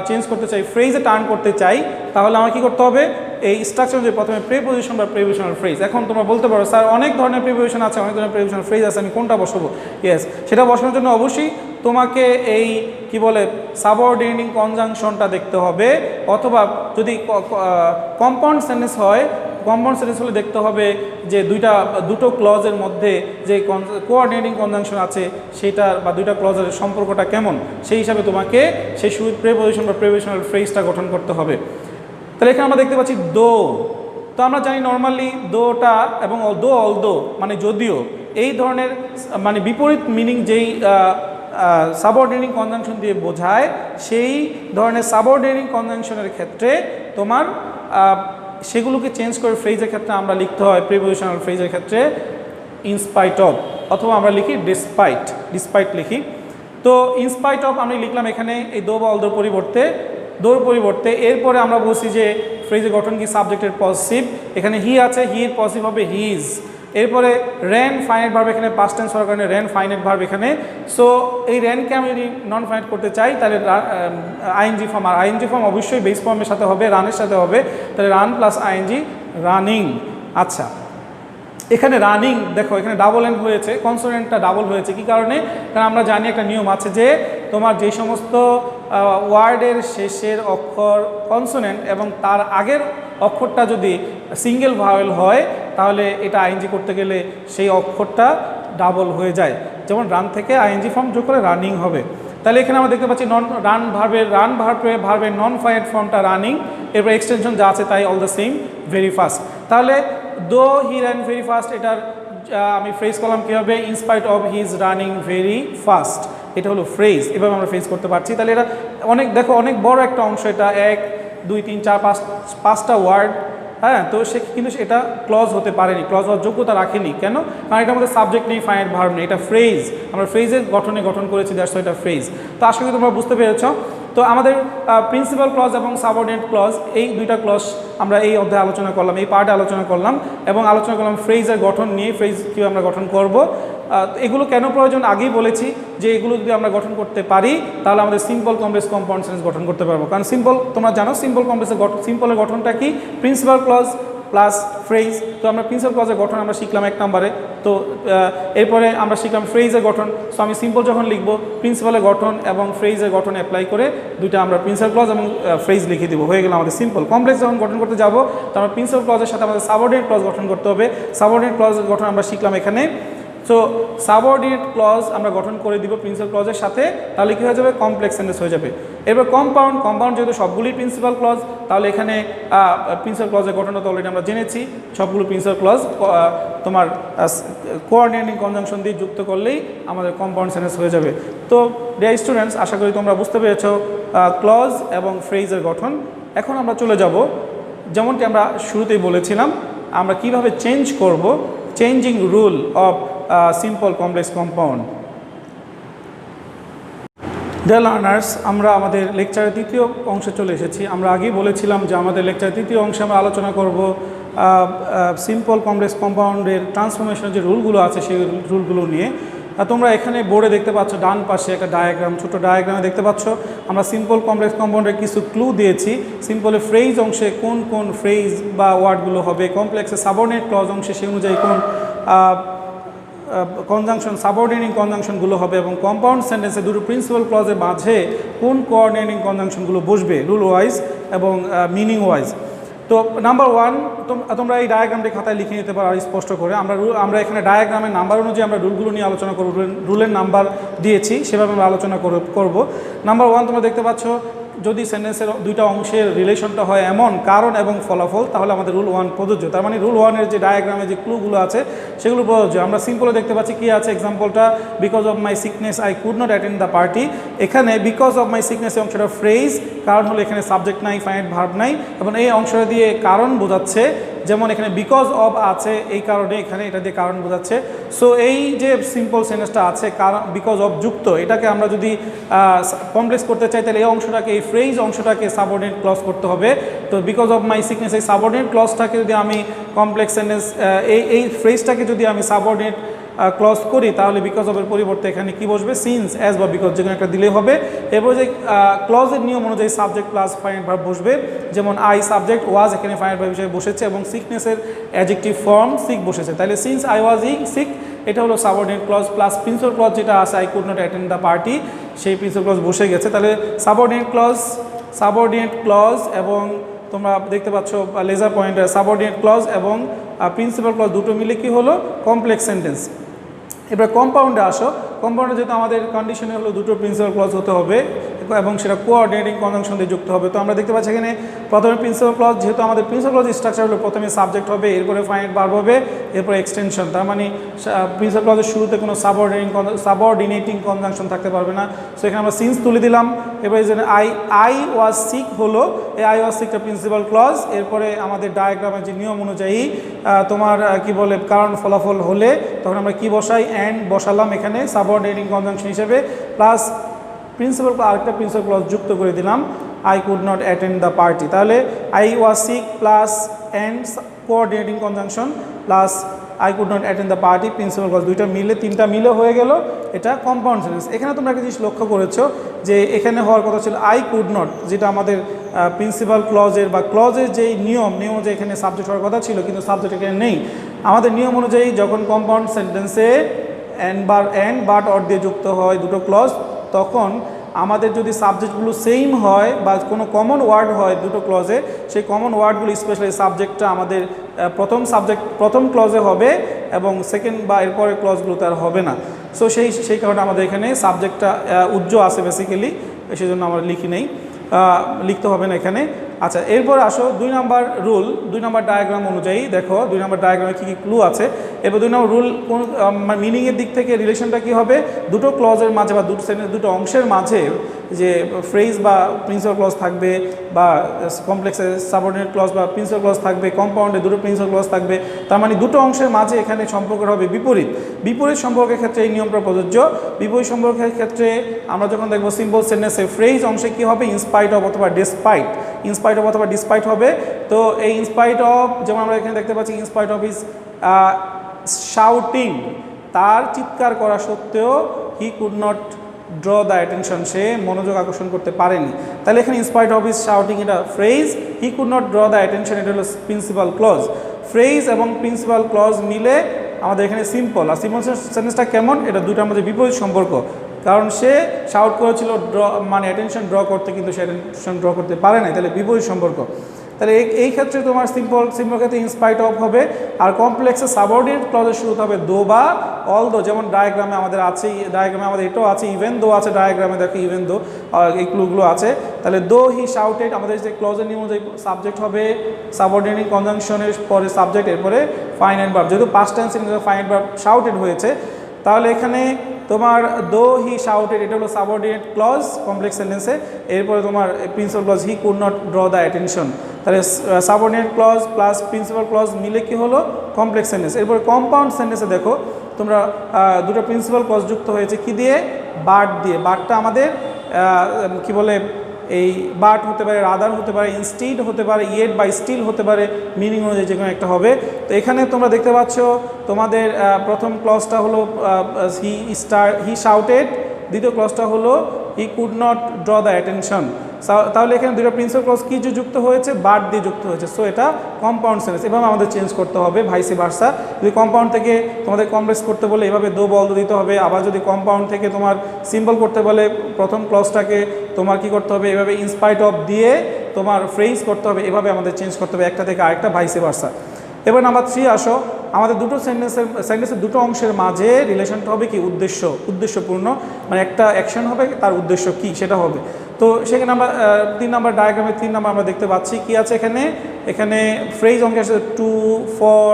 চেঞ্জ করতে চাই, ফ্রেজে টার্ন করতে চাই, তাহলে আমার কী করতে হবে, এই স্ট্রাকচার যে প্রথমে প্রেপোজিশন বা প্রেপোজিশনাল ফ্রেজ। এখন তোমরা বলতে পারো স্যার অনেক ধরনের প্রেপোজিশন আছে, অনেক ধরনের প্রেপোজিশনাল ফ্রেজ আছে, আমি কোনটা বসাবো? ইয়েস, সেটা বসানোর জন্য অবশ্যই তোমাকে এই কি বলে সাবঅর্ডিনেটিং কনজাংশনটা দেখতে হবে, অথবা যদি কম্পাউন্ড সেন্টেন্স হয়, কম্পাউন্ড সেন্টেন্স হলে দেখতে হবে যে দুটো ক্লজের মধ্যে যে কোঅর্ডিনেটিং কনজাংশন আছে সেটার বা দুইটা ক্লজের সম্পর্কটা কেমন, সেই হিসাবে তোমাকে সেই প্রেপোজিশন বা প্রেপোজিশনাল ফ্রেজটা গঠন করতে হবে। তাহলে এখানে আমরা দেখতে পাচ্ছি দো। তো আমরা জানি নর্মালি দোটা এবং অলদো মানে যদিও, এই ধরনের মানে বিপরীত মিনিং যেই সাবঅর্ডিনেটিং কনজাংশন দিয়ে বোঝায়, সেই ধরনের সাবঅর্ডিনেটিং কনজাংশনের ক্ষেত্রে তোমার সেগুলোকে চেঞ্জ করে ফ্রেজের ক্ষেত্রে আমরা লিখতে হয় প্রিপোজিশনাল ফ্রেজের ক্ষেত্রে ইনস্পাইট অফ, অথবা আমরা লিখি ডিসপাইট লিখি। তো ইনস্পাইট অফ আমি লিখলাম এখানে এই দো বা অলদোর পরিবর্তে। এরপরে আমরা বলছি যে ফ্রেজের গঠন কি, সাবজেক্টের পজিটিভ, এখানে হি আছে, হির পজিটিভ হবে হিজ। এরপরে র্যান ফাইনাইট ভার্ব, এখানে পাস্ট টেন্স হওয়ার কারণে র্যান ফাইনাইট ভার্ব এখানে। সো এই র্যানকে আমি যদি নন ফাইনাইট করতে চাই, তাহলে আইএনজি ফর্ম, আর আইএনজি ফর্ম অবশ্যই বেস ফর্মের সাথে হবে, রানের সাথে হবে। তাহলে রান প্লাস আইএনজি রানিং। আচ্ছা, এখানে রানিং দেখো এখানে ডাবল এন হয়েছে, কনসোনেন্টটা ডাবল হয়েছে কি কারণে? কারণ আমরা জানি একটা নিয়ম আছে যে তোমার যে সমস্ত ওয়ার্ডের শেষের অক্ষর কনসোনেন্ট এবং তার আগের অক্ষরটা যদি সিঙ্গেল ভাওয়েল হয় তাহলে এটা আইএনজি করতে গেলে সেই অক্ষরটা ডাবল হয়ে যায়। যেমন রান থেকে আইএনজি ফর্ম যোগ করে রানিং হবে। তাহলে এখানে আমরা দেখতে পাচ্ছি রান ভার্বের নন ফাইনাইট ফর্মটা রানিং, এরপর এক্সটেনশন যা আছে তাই all the same very fast. তাহলে দো হি রান ভেরি ফাস্ট, এটার আমি ফ্রেজ করলাম কী হবে? In spite of his running very fast, এটা হলো ফ্রেজ। এভাবে আমরা ফ্রেজ করতে পারছি। তাহলে এটা অনেক বড় একটা অংশ, এটা 1 2 3 4 5টা ওয়ার্ড, হ্যাঁ। তো সে কিন্তু এটা ক্লজ হতে পারেনি, ক্লজ হওয়ার যোগ্যতা রাখেনি। কেন? কারণ এটার মধ্যে সাবজেক্ট নেই, ফাইনাইট ভার্ব নেই, এটা ফ্রেজ। আমরা ফ্রেজের গঠন করেছি, দ্যাটস ওয়াই এটা ফ্রেজ। তো আশা করি তোমরা বুঝতে পেরেছ। তো আমাদের প্রিন্সিপাল ক্লজ এবং সাবঅর্ডিনেট ক্লজ, এই দুইটা ক্লজ আমরা এই অধ্যায়ে আলোচনা করলাম, এই পার্টে আলোচনা করলাম এবং আলোচনা করলাম ফ্রেজের গঠন নিয়ে, ফ্রেজ কীভাবে আমরা গঠন করব। এগুলো কেন প্রয়োজন আগেই বলেছি যে এগুলো যদি আমরা গঠন করতে পারি তাহলে আমাদের সিম্পল কমপ্লেক্স কম্পাউন্ড সেন্টেন্স গঠন করতে পারবো। কারণ তোমরা জানো সিম্পলের গঠনটা কি? Principal clause plus phrase. তো আমরা প্রিন্সিপাল ক্লজের গঠন আমরা শিখলাম 1 নম্বরে। তো এরপরে আমরা শিখলাম ফ্রেজের গঠন। সো আমি সিম্পল যখন লিখবো প্রিন্সিপালের গঠন এবং ফ্রেজের গঠন অ্যাপ্লাই করে দুইটা আমরা প্রিন্সিপাল ক্লজ এবং ফ্রেজ লিখে দেবো, হয়ে গেল আমাদের সিম্পল। কমপ্লেক্স যখন গঠন করতে যাবো তো আমরা প্রিন্সিপাল ক্লজের সাথে আমাদের সাবঅর্ডিনেট ক্লজ গঠন করতে হবে। সাবঅর্ডিনেট ক্লজের গঠন আমরা শিখলাম এখানে। সো সাবঅর্ডিনেট ক্লজ আমরা গঠন করে দিব প্রিন্সিপাল ক্লজের সাথে, তাহলে কী হয়ে যাবে? কমপ্লেক্স সেন্টেন্স হয়ে যাবে। এরপর কম্পাউন্ড যেহেতু সবগুলি প্রিন্সিপাল ক্লজ, তাহলে এখানে প্রিন্সিপাল ক্লজের গঠনটা তো অলরেডি আমরা জেনেছি। সবগুলো প্রিন্সিপাল ক্লজ তোমার কোঅর্ডিনেটিং কনজাংশন দিয়ে যুক্ত করলেই আমাদের কম্পাউন্ড সেন্টেন্স হয়ে যাবে। তো ডিয়ার স্টুডেন্টস, আশা করি তোমরা বুঝতে পেরেছ ক্লজ এবং ফ্রেজের গঠন। এখন আমরা চলে যাব, যেমনটি আমরা শুরুতেই বলেছিলাম, আমরা কিভাবে চেঞ্জ করব, changing rule of simple complex compound. Dear learners, আমরা আমাদের লেকচারের তৃতীয় অংশে চলে এসেছি। আমরা আগেই বলেছিলাম যে আমাদের লেকচারের তৃতীয় অংশে আমরা আলোচনা করব সিম্পল কমপ্লেক্স কম্পাউন্ডের ট্রান্সফরমেশনের যে রুলগুলো আছে সেই রুলগুলো নিয়ে। তোমরা এখানে বোর্ডে দেখতে পাচ্ছ ডান পাশে একটা ডায়াগ্রাম, ছোট ডায়াগ্রামে দেখতে পাচ্ছ আমরা সিম্পল কমপ্লেক্স কম্পাউন্ডের কিছু ক্লু দিয়েছি। সিম্পলের ফ্রেজ অংশে কোন ফ্রেজ বা ওয়ার্ডগুলো হবে, কমপ্লেক্সের সাবঅর্ডিনেট ক্লজ অংশে সেই অনুযায়ী কোন কনজাংশন সাবঅর্ডিনেটিং কনজাংশনগুলো হবে এবং কম্পাউন্ড সেন্টেন্সে দুটো প্রিন্সিপাল ক্লজের মাঝে কোন কোঅর্ডিনেটিং কনজাংশনগুলো বসবে রুল ওয়াইজ এবং মিনিং ওয়াইজ। তো নাম্বার 1, তোমরা এই ডায়াগ্রামটি খাতায় লিখে নিতে পারো আর স্পষ্ট করে। আমরা এখানে ডায়াগ্রামের নাম্বার অনুযায়ী আমরা রুলগুলো নিয়ে আলোচনা করব, রুলের নাম্বার দিয়েছি সেভাবে আমরা আলোচনা করব। নাম্বার 1, তোমরা দেখতে পাচ্ছ যদি সেন্টেন্সের দুইটা অংশের রিলেশনটা হয় এমন কারণ এবং ফলাফল, তাহলে আমাদের রুল 1 প্রযোজ্য। তার মানে রুল 1-এর যে ডায়াগ্রামে যে ক্লুগুলো আছে সেগুলো প্রযোজ্য। আমরা সিম্পলে দেখতে পাচ্ছি কি আছে, এক্সাম্পলটা because of my sickness I could not attend the party. এখানে বিকজ অফ মাই সিকনেস এই অংশটা ফ্রেজ, কারণ হলো এখানে সাবজেক্ট নাই, ফাইনাইট ভার্ব নাই এবং এই অংশটা দিয়ে কারণ বোঝাচ্ছে। যেমন এখানে বিকজ অফ আছে, এই কারণে এখানে এটা দিয়ে কারণ বোঝাচ্ছে। সো এই যে সিম্পল সেন্টেন্সটা আছে কারণ বিকজ অফ যুক্ত, এটাকে আমরা যদি কমপ্লেক্স করতে চাই তাহলে এই অংশটাকে, এই ফ্রেজ অংশটাকে সাবঅর্ডিনেট ক্লজ করতে হবে। তো বিকজ অফ মাই সিকনেস এই সাবঅর্ডিনেট ক্লজটাকে যদি আমি কমপ্লেক্স সেন্টেন্স, এই ফ্রেজটাকে যদি আমি সাবঅর্ডিনেট ক্লজ করি তাহলে বিকজ অফের পরিবর্তে এখানে কি বসবে? সিন্স, অ্যাজ বা বিকজ, যেখানে একটা দিলেই হবে। এরপর যে ক্লজের নিয়ম অনুযায়ী সাবজেক্ট প্লাস ফাইনাইট ভার্ব বসবে। যেমন আই সাবজেক্ট, ওয়াজ এখানে ফাইনাইট ভার্ব হিসেবে বসেছে এবং সিকনেসের অ্যাডজেক্টিভ ফর্ম সিক বসেছে। তাহলে সিন্স আই ওয়াজ সিক, এটা হলো subordinate clause plus principal clause যেটা আছে I could not attend the party, সেই প্রিন্সিপাল ক্লজ বসে গেছে। তাহলে সাবঅর্ডিনেট ক্লজ এবং তোমরা দেখতে পাচ্ছ লেজার পয়েন্টে সাবঅর্ডিনেট ক্লজ এবং প্রিন্সিপাল ক্লজ দুটো মিলে কি হলো? Complex sentence. এবার কম্পাউন্ডে আসো। কম্পাউন্ডে যেহেতু আমাদের কন্ডিশনে হলো দুটো প্রিন্সিপাল ক্লজ হতে হবে এবং সেটা কোঅর্ডিনেটিং কনজাংশন দিয়ে যুক্ত হবে। তো আমরা দেখতে পাচ্ছি এখানে প্রথমে প্রিন্সিপাল ক্লজ, যেহেতু আমাদের প্রিন্সিপাল ক্লজ স্ট্রাকচার হলো প্রথমে সাবজেক্ট হবে, এরপরে ফাইনাইট ভার্ব হবে, এরপরে এক্সটেনশন। তার মানে প্রিন্সিপাল ক্লজের শুরুতে কোনো সাবঅর্ডিনেটিং কনজাংশন থাকতে পারবে না। সো এখানে আমরা সিন্স তুলে দিলাম। এরপরে যে আই ওয়াজ সিক হলো, এই আই ওয়াজ সিকটা প্রিন্সিপাল ক্লজ। এরপরে আমাদের ডায়াগ্রামের যে নিয়ম অনুযায়ী তোমার কি বলে কারণ ফলাফল হলে তখন আমরা কি বসাই? অ্যান্ড বসালাম এখানে সাবঅর্ডিনেটিং কনজাংশন হিসেবে, প্লাস প্রিন্সিপাল আরেকটা প্রিন্সিপাল ক্লজ যুক্ত করে দিলাম I could not attend the party. তাহলে I was sick plus and coordinating conjunction plus I could not attend the party principal clause, দুইটা মিলে তিনটা মিলে হয়ে গেল এটা কম্পাউন্ড সেন্টেন্স। এখানে তোমরা একটা জিনিস লক্ষ্য করেছো যে এখানে হওয়ার কথা ছিল আই কুড নট, যেটা আমাদের প্রিন্সিপাল ক্লজের বা ক্লজের যেই নিয়ম অনুযায়ী এখানে সাবজেক্ট হওয়ার কথা ছিল, কিন্তু সাবজেক্ট এখানে নেই। আমাদের নিয়ম অনুযায়ী যখন কম্পাউন্ড সেন্টেন্সে অ্যান্ড বাট অর দিয়ে যুক্ত হয় দুটো ক্লজ, তখন আমাদের যদি সাবজেক্টগুলো সেম হয় বা কোনো কমন ওয়ার্ড হয় দুটো ক্লজে, সেই কমন ওয়ার্ডগুলো স্পেশালি সাবজেক্টটা আমাদের প্রথম ক্লজে হবে এবং সেকেন্ড বা এরপরের ক্লজগুলো তার হবে না। সো সেই কারণে আমাদের এখানে সাবজেক্টটা উজ্জ্ব আছে বেসিক্যালি, সেই জন্য আমরা লিখি নেই, লিখতে হবে না এখানে। আচ্ছা, এরপর আসো 2 নম্বর রুল, 2 নম্বর ডায়াগ্রাম অনুযায়ী দেখো 2 নম্বর ডায়াগ্রামে কী কী ক্লু আছে। এরপর 2 নম্বর রুল কোন মিনিংয়ের দিক থেকে রিলেশনটা কী হবে, দুটো ক্লজের মাঝে বা দুটো সেন্টেন্স দুটো অংশের মাঝে যে ফ্রেজ বা প্রিন্সিপাল ক্লজ থাকবে বা কমপ্লেক্সে সাবঅর্ডিনেট ক্লজ বা প্রিন্সিপাল ক্লজ থাকবে, কম্পাউন্ডে দুটো প্রিন্সিপাল ক্লজ থাকবে, তার মানে দুটো অংশের মাঝে এখানে সম্পর্কটা হবে বিপরীত সম্পর্কের ক্ষেত্রে এই নিয়মটা প্রযোজ্য। বিপরীত সম্পর্কের ক্ষেত্রে আমরা যখন দেখবো সিম্পল সেন্টেন্সে ফ্রেজ অংশে কী হবে, ইনস্পাইট অফ অথবা ইনস্পাইট অফ অথবা ডিসপাইট হবে। তো এই ইনস্পাইট অফ, যেমন আমরা এখানে দেখতে পাচ্ছি ইনস্পাইট অফ ইজ শাউটিং, তার চিৎকার করা সত্ত্বেও he could not draw the attention, সে মনোযোগ আকর্ষণ করতে পারেনি। তাহলে এখানে ইনস্পাইট অফ ইজ শাউটিং এটা phrase, he could not draw the attention এটা হলো প্রিন্সিপাল ক্লজ। ফ্রেজ এবং প্রিন্সিপাল ক্লজ মিলে আমাদের এখানে সিম্পল। আর সিম্পল সেন্টেন্সটা কেমন, এটা দুটার মধ্যে বিপরীত সম্পর্ক, কারণ সে শাউট করেছিল মানে অ্যাটেনশন ড্র করতে, কিন্তু সে অ্যাটেনশন ড্র করতে পারে না, তাহলে বিপরীত সম্পর্ক। তাহলে এই ক্ষেত্রে তোমার সিম্পল ক্ষেত্রে ইনস্পাইট অফ হবে। আর কমপ্লেক্সে সাবঅর্ডিনেট ক্লজের শুরুতে হবে দো বা অল দো, যেমন ডায়াগ্রামে আমাদের আছে, ডায়াগ্রামে আমাদের এটাও আছে, ইভেন দো আছে ডায়াগ্রামে, দেখো ইভেন দো এই ক্লুগুলো আছে। তাহলে দো হি শাউটেড, আমাদের যে ক্লজের নিয়ম অনুযায়ী সাবজেক্ট হবে সাবঅর্ডিনেটিং কনজাংশনের পরে সাবজেক্ট, এরপরে ফাইনাইট ভার্ব, যেহেতু past tense finite verb shouted হয়েছে, তাহলে এখানে তোমার দো হি শাউটেড এটা হলো সাবঅর্ডিনেট ক্লজ কমপ্লেক্স সেন্টেন্সে। এরপরে তোমার principal clause he could not draw the attention, তাহলে subordinate clause plus principal clause মিলে কি হলো কমপ্লেক্স সেন্টেন্স। এরপরে কম্পাউন্ড সেন্টেন্সে দেখো তোমরা দুটো প্রিন্সিপাল ক্লজ যুক্ত হয়েছে কি দিয়ে, বাট দিয়ে। বাটটা আমাদের কি বলে, এই বাট হতে পারে, রাদার হতে পারে, ইনস্টিড হতে পারে, ইয়েট বা স্টিল হতে পারে, মিনিং অনুযায়ী যে কোনো একটা হবে। তো এখানে তোমরা দেখতে পাচ্ছ তোমাদের প্রথম ক্লজটা হলো হি শাউটেড, দ্বিতীয় ক্লজটা হলো হি could not draw the attention. তাহলে এখানে দুটো প্রিন্সিপাল ক্লজ কি যুক্ত হয়েছে, বাট দিয়ে যুক্ত হয়েছে। সো এটা কম্পাউন্ড সেন্টেন্স, এভাবে আমাদের চেঞ্জ করতে হবে ভাইসি ভার্সা। যদি কম্পাউন্ড থেকে তোমাদের কমপ্লেক্স করতে বলে এভাবে দো বল দিতে হবে, আবার যদি কম্পাউন্ড থেকে তোমার সিম্পল করতে বলে প্রথম ক্লজটাকে তোমার কি করতে হবে, এভাবে ইনস্পাইট অফ দিয়ে তোমার ফ্রেজ করতে হবে, এভাবে আমাদের চেঞ্জ করতে হবে একটা থেকে আরেকটা ভাইসি ভার্সা। এবার নাম্বার 3 আসো, আমাদের দুটো সেন্টেন্সের দুটো অংশের মাঝে রিলেশনটা হবে কি, উদ্দেশ্যপূর্ণ, মানে একটা অ্যাকশন হবে, তার উদ্দেশ্য কি সেটা হবে। তো সেখানে আমরা 3 নম্বর ডায়াগ্রামে 3 নম্বর আমরা দেখতে পাচ্ছি কি আছে এখানে ফ্রেজ অংশ আছে to, for,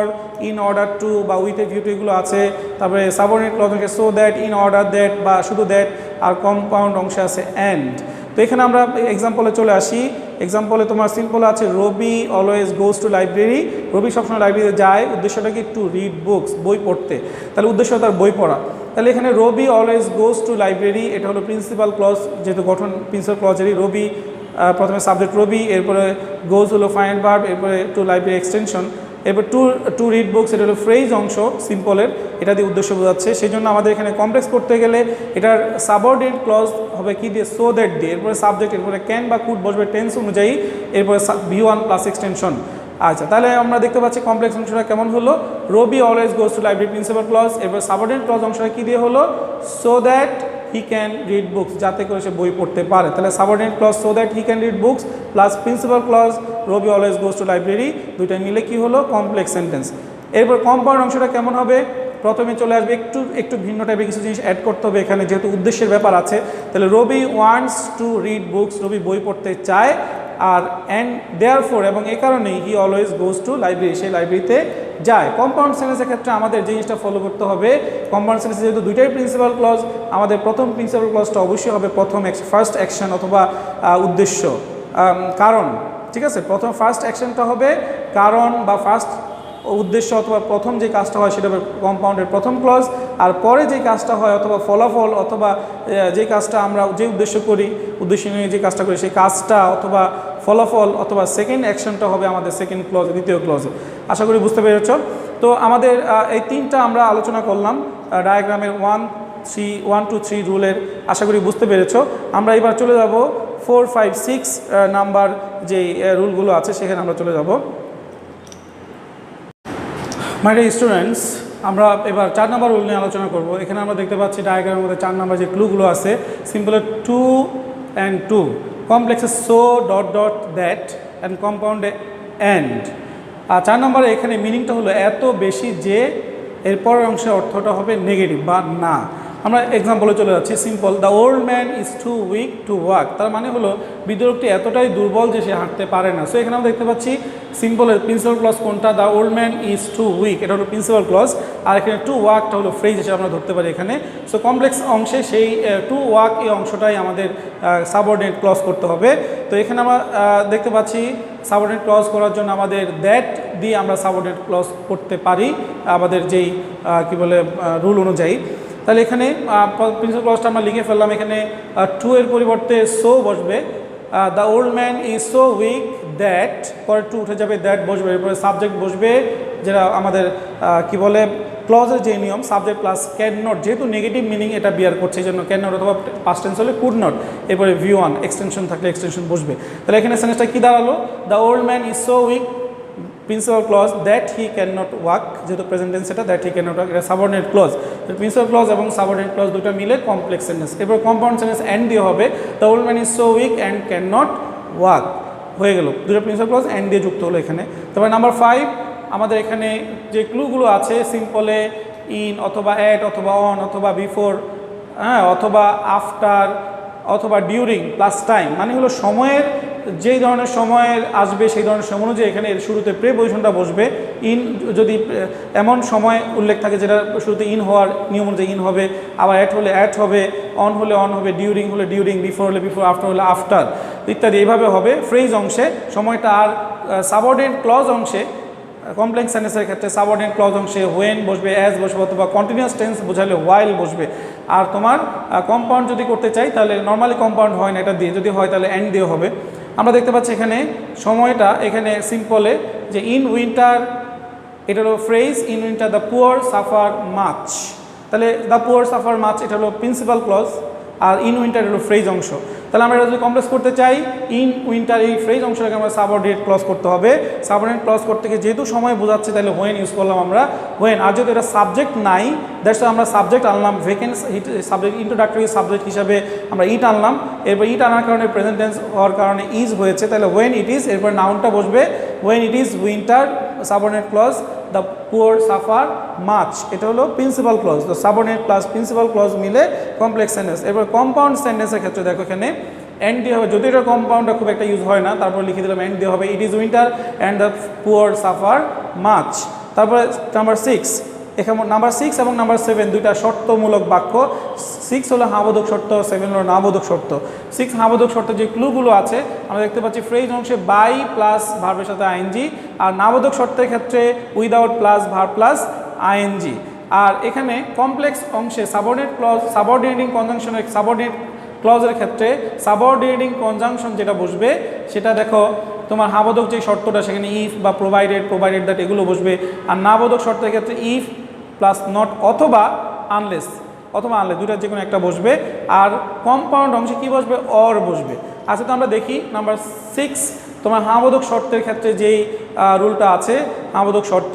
in order to বা উইথ এ ভিউ টু, এগুলো আছে। তারপরে সাবঅর্ডিনেট ক্লজ অংশে so that, in order that বা শুধু দ্যাট, আর কম্পাউন্ড অংশে আছে অ্যান্ড। তো এখানে আমরা এক্সাম্পলে চলে আসি। এক্সাম্পলে তোমার সিম্পল আছে রবি অলওয়েজ গোজ টু লাইব্রেরি, রবি সবসময় লাইব্রেরিতে যায়, উদ্দেশ্যটা কি টু রিড বুকস, বই পড়তে, তাহলে উদ্দেশ্য তার বই পড়া। তাহলে এখানে রবি অলওয়েজ গোজ টু লাইব্রেরি, এটা হলো প্রিন্সিপাল ক্লজ, যেহেতু গঠন প্রিন্সিপাল ক্লজেরই। রবি প্রথমে সাবজেক্ট রবি, এরপরে গোজ হলো ফাইনাইট ভার্ব, এরপরে টু লাইব্রেরি এক্সটেনশন, এরপর টু রিড বুকস এটা হলো ফ্রেজ অংশ সিম্পলের, এটা দিয়ে উদ্দেশ্য বোঝাচ্ছে। সেই জন্য আমাদের এখানে কমপ্লেক্স করতে গেলে এটার সাবঅর্ডিনেট ক্লজ হবে কি দিয়ে, সো দ্যাট দিয়ে, এরপরে সাবজেক্ট, এরপরে ক্যান বা কুড বসবে টেন্স অনুযায়ী, এরপরে V1 প্লাস এক্সটেনশন। আচ্ছা, তাহলে আমরা দেখতে পাচ্ছি কমপ্লেক্স অংশটা কেমন হলো, Rabi always goes to library principal clause, এরপর সাবঅর্ডিনেট ক্লজ অংশটা কি দিয়ে হলো, so that he can read books, যাতে করে সে বই পড়তে পারে। তাহলে subordinate clause so that he can read books plus principal clause Rabi always goes to library, দুইটা মিলে কি হলো কমপ্লেক্স সেন্টেন্স। এরপর কম্পাউন্ড অংশটা কেমন হবে, প্রথমে চলে আসবে একটু ভিন্ন টাইপের কিছু জিনিস অ্যাড করতে হবে এখানে, যেহেতু উদ্দেশ্যের ব্যাপার আছে। তাহলে রবি ওয়ান্টস টু রিড বুকস, রবি বই পড়তে চায়, আর অ্যান্ড দেয়ারফোর, এবং এই কারণেই he always goes to library, সেই লাইব্রেরিতে যায়। কম্পাউন্ড সেন্টেন্সের ক্ষেত্রে আমাদের জিনিসটা ফলো করতে হবে, কম্পাউন্ড সেন্টেন্সে যেহেতু দুইটাই প্রিন্সিপাল ক্লজ, আমাদের প্রথম প্রিন্সিপাল ক্লজটা অবশ্যই হবে ফার্স্ট অ্যাকশন অথবা উদ্দেশ্য, কারণ, ঠিক আছে। প্রথম ফার্স্ট অ্যাকশনটা হবে কারণ বা ফার্স্ট উদ্দেশ্য, অথবা প্রথম যে কাজটা হয় সেটা হবে কম্পাউন্ডের প্রথম ক্লজ, আর পরে যে কাজটা হয় অথবা ফলাফল অথবা যে কাজটা আমরা যে উদ্দেশ্য নিয়ে যে কাজটা করি সেই কাজটা অথবা ফলাফল অথবা সেকেন্ড অ্যাকশনটা হবে আমাদের সেকেন্ড ক্লজ, দ্বিতীয় ক্লজে। আশা করি বুঝতে পেরেছ। তো আমাদের এই তিনটা আমরা আলোচনা করলাম ডায়াগ্রামের 1, 2, 3 রুলের। আশা করি বুঝতে পেরেছ। আমরা এবার চলে যাব 4, 5, 6 নাম্বার যে রুলগুলো আছে সেখানে আমরা চলে যাব। মাই ডিয়ার স্টুডেন্টস, আমরা এবার 4 নম্বর রুল নিয়ে আলোচনা করব। এখানে আমরা দেখতে পাচ্ছি ডায়াগ্রামের মধ্যে 4 নম্বর যে ক্লুগুলো আছে, সিম্পল 2 and 2, কমপ্লেক্সে so dot dot that and কম্পাউন্ডে অ্যান্ড। আর 4 নম্বরে এখানে মিনিংটা হলো এত বেশি যে এরপরের অংশের অর্থটা হবে নেগেটিভ বা না। আমরা এক্সাম্পলে চলে যাচ্ছি। Simple, the old man is too weak to walk. তার মানে হলো বৃদ্ধ লোকটি এতটাই দুর্বল যে সে হাঁটতে পারে না। সো এখানে আমরা দেখতে পাচ্ছি সিম্পলের প্রিন্সিপাল ক্লজ কোনটা, the old man is too weak, এটা হলো প্রিন্সিপাল ক্লজ। আর এখানে টু ওয়াকটা হলো ফ্রেজ হিসেবে আমরা ধরতে পারি এখানে। সো কমপ্লেক্স অংশে সেই টু ওয়াক এই অংশটাই আমাদের সাবঅর্ডিনেট ক্লজ করতে হবে। তো এখানে আমরা দেখতে পাচ্ছি সাবঅর্ডিনেট ক্লজ করার জন্য আমাদের দ্যাট দিয়ে আমরা সাবঅর্ডিনেট ক্লজ করতে পারি আমাদের যেই কি বলে রুল অনুযায়ী। তাহলে এখানে প্রিন্সিপাল ক্লজটা আমরা লিখে ফেললাম। এখানে টু এর পরিবর্তে সো বসবে, the old man is so weak that, পরে টু উঠে যাবে, দ্যাট বসবে, এরপরে সাবজেক্ট বসবে, যেটা আমাদের কি বলে ক্লজের যে নিয়ম সাবজেক্ট প্লাস ক্যান নট, যেহেতু নেগেটিভ মিনিং এটা বিয়ার করছে এই জন্য ক্যান নট অথবা পাস্ট টেন্স হলে কুড নট, এরপরে V1 এক্সটেনশন থাকলে এক্সটেনশন বসবে। তাহলে এখানে সেন্টেন্সটা কী দাঁড়ালো, the old man is so weak principal clause that he can not walk, যেহেতু প্রেজেন্ট টেন্স এটা that he can not walk, এটা সাবঅর্ডিনেট ক্লজ। প্রিন্সিপাল ক্লজ এবং সাবঅর্ডিনেট ক্লজ দুটো মিলে কমপ্লেক্স সেন্টেন্স। এরপর কম্পাউন্ড সেন্টেন্স অ্যান্ড দিয়ে হবে, the old man is so weak and can not walk, হয়ে গেল দুটো প্রিন্সিপাল ক্লজ অ্যান্ড দিয়ে যুক্ত হলো এখানে। তারপরে নাম্বার 5, আমাদের এখানে যে ক্লুগুলো আছে সিম্পলে ইন অথবা অ্যাট অথবা অন অথবা বিফোর, হ্যাঁ, অথবা আফটার অথবা ডিউরিং প্লাস টাইম, মানে হলো সময়ের যেই ধরনের সময়ের আসবে সেই ধরনের সময় অনুযায়ী এখানে শুরুতে প্রেপজিশনটা বসবে। ইন যদি এমন সময় উল্লেখ থাকে যেটা শুরুতে ইন হওয়ার নিয়ম অনুযায়ী ইন হবে, আবার অ্যাট হলে অ্যাট হবে, অন হলে অন হবে, ডিউরিং হলে ডিউরিং, বিফোর হলে বিফোর, আফটার হলে আফটার ইত্যাদি এইভাবে হবে ফ্রেজ অংশে সময়টা। আর সাবঅর্ডিনেট ক্লজ অংশে কমপ্লেক্স সেন্টেন্সের ক্ষেত্রে সাবঅর্ডিনেট ক্লজ অংশে হোয়েন বসবে, অ্যাজ বসবে, অথবা কন্টিনিউয়াস টেন্স বোঝালে ওয়াইল বসবে। আর তোমার কম্পাউন্ড যদি করতে চাই তাহলে নর্মালি কম্পাউন্ড হয় না এটা দিয়ে, যদি হয় তাহলে অ্যান্ড দিয়ে হবে। আমরা দেখতে পাচ্ছি এখানে সময়টা এখানে সিম্পলে যে ইন উইন্টার, এটা হলো phrase, in winter the poor suffer much. তাহলে দ্য পুয়ার সাফার মাচ এটা হলো প্রিন্সিপাল ক্লজ, আর ইন উইন্টার হলো ফ্রেজ অংশ। তাহলে আমরা এটা যদি কমপ্লেক্স করতে চাই, ইন উইন্টার এই ফ্রেজ অংশটাকে আমরা সাবঅর্ডিনেট ক্লজ করতে হবে। সাবঅর্ডিনেট ক্লজ করতে গিয়ে যেহেতু সময় বোঝাচ্ছে তাহলে হোয়েন ইউজ করলাম আমরা হোয়েন। আর যেহেতু এটা সাবজেক্ট নাই দ্যাটস আমরা সাবজেক্ট আনলাম, ভেকেন্স সাবজেক্ট ইন্ট্রোডাক্টরি সাবজেক্ট হিসাবে আমরা ইট আনলাম। এরপর ইট আনার কারণে প্রেজেন্ট টেন্স হওয়ার কারণে ইজ হয়েছে, তাহলে হোয়েন ইট ইজ, এরপর নাউনটা বসবে when it is winter, subordinate clause the poor suffer much, এটা হলো প্রিন্সিপাল ক্লজ। তো সাবঅর্ডিনেট প্লাস প্রিন্সিপাল ক্লজ মিলে কমপ্লেক্স সেন্টেন্স। এরপর কম্পাউন্ড সেন্টেন্সের ক্ষেত্রে দেখো এখানে এন্ড দিয়ে হবে, যদি এটা কম্পাউন্ডটা খুব একটা ইউজ হয় না, তারপর লিখে দিলাম এন্ড দিয়ে হবে, ইট is winter and the poor suffer much. তারপরে নাম্বার 6, এখানে নাম্বার 6 এবং নাম্বার 7 দুইটা শর্তমূলক বাক্য। 6 হলো হাবোধক শর্ত, 7 হলো নাবোধক শর্ত। 6 হাবোধক শর্ত যে ক্লুগুলো আছে আমরা দেখতে পাচ্ছি ফ্রেজ অংশে বাই প্লাস ভার্বের সাথে আইএনজি, আর নাবোধক শর্তের ক্ষেত্রে without plus verb plus I N G. আর এখানে কমপ্লেক্স অংশে সাবঅর্ডিনেট ক্লজ, সাবঅর্ডিনেটিং কনজাংশনের সাবঅর্ডিনেট ক্লজের ক্ষেত্রে সাবঅর্ডিনেটিং কনজাংশন যেটা বসবে সেটা দেখো তোমার হাবোধক যে শর্তটা সেখানে ইফ বা প্রোভাইডেড, প্রোভাইডেড দ্যাট এগুলো বসবে। আর নাবোধক শর্তের ক্ষেত্রে ইফ প্লাস নট অথবা আনলেস, অথবা আনলেস দুইটার যে কোনো একটা বসবে। আর কম্পাউন্ড অংশে কী বসবে, অর বসবে। আচ্ছা, তো আমরা দেখি নাম্বার 6 তোমার হাবোধক শর্তের ক্ষেত্রে যেই রুলটা আছে হাবোধক শর্ত,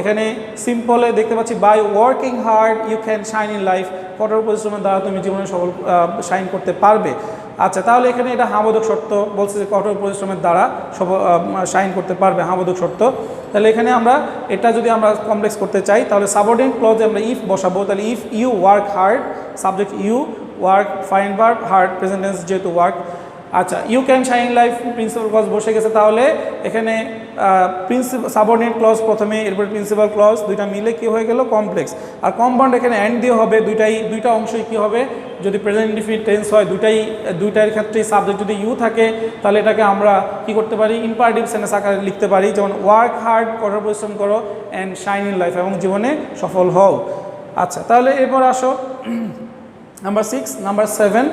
এখানে সিম্পলে দেখতে পাচ্ছি by working hard you can shine in life, কঠোর পরিশ্রমের দ্বারা তুমি জীবনে সফল শাইন করতে পারবে। আচ্ছা, তাহলে এখানে এটা হাবোধক শর্ত বলছে যে কঠোর পরিশ্রমের দ্বারা শাইন করতে পারবে, হাবোধক শর্ত। তাহলে এখানে আমরা এটা যদি আমরা কমপ্লেক্স করতে চাই তাহলে সাবঅর্ডিনেট ক্লজে আমরা ইফ বসাবো। তাহলে if you work hard, subject you, work fine verb, hard present tense যেহেতু ওয়ার্ক। আচ্ছা, you can shine life principal clause বসে গেছে, তাহলে এখানে সাবঅর্ডিনেট ক্লজ প্রথমে, এরপর প্রিন্সিপাল ক্লজ, দুইটা মিলে কি হয়ে গেল কমপ্লেক্স। আর কম্পাউন্ড এখানে অ্যান্ড দিয়ে হবে, দুইটা অংশই কি হবে, যদি প্রেজেন্ট ইনডিফিনিট টেন্স হয় দুইটার ক্ষেত্রেই সাবজেক্ট যদি ইউ থাকে তাহলে এটাকে আমরা কি করতে পারি, ইম্পারেটিভ সেন্টেন্স আকারে লিখতে পারি, যেমন ওয়ার্ক হার্ড কঠোর পরিশ্রম করো, অ্যান্ড শাইন ইন লাইফ এবং জীবনে সফল হও। আচ্ছা, তাহলে এরপর আসো নাম্বার 6, নাম্বার 7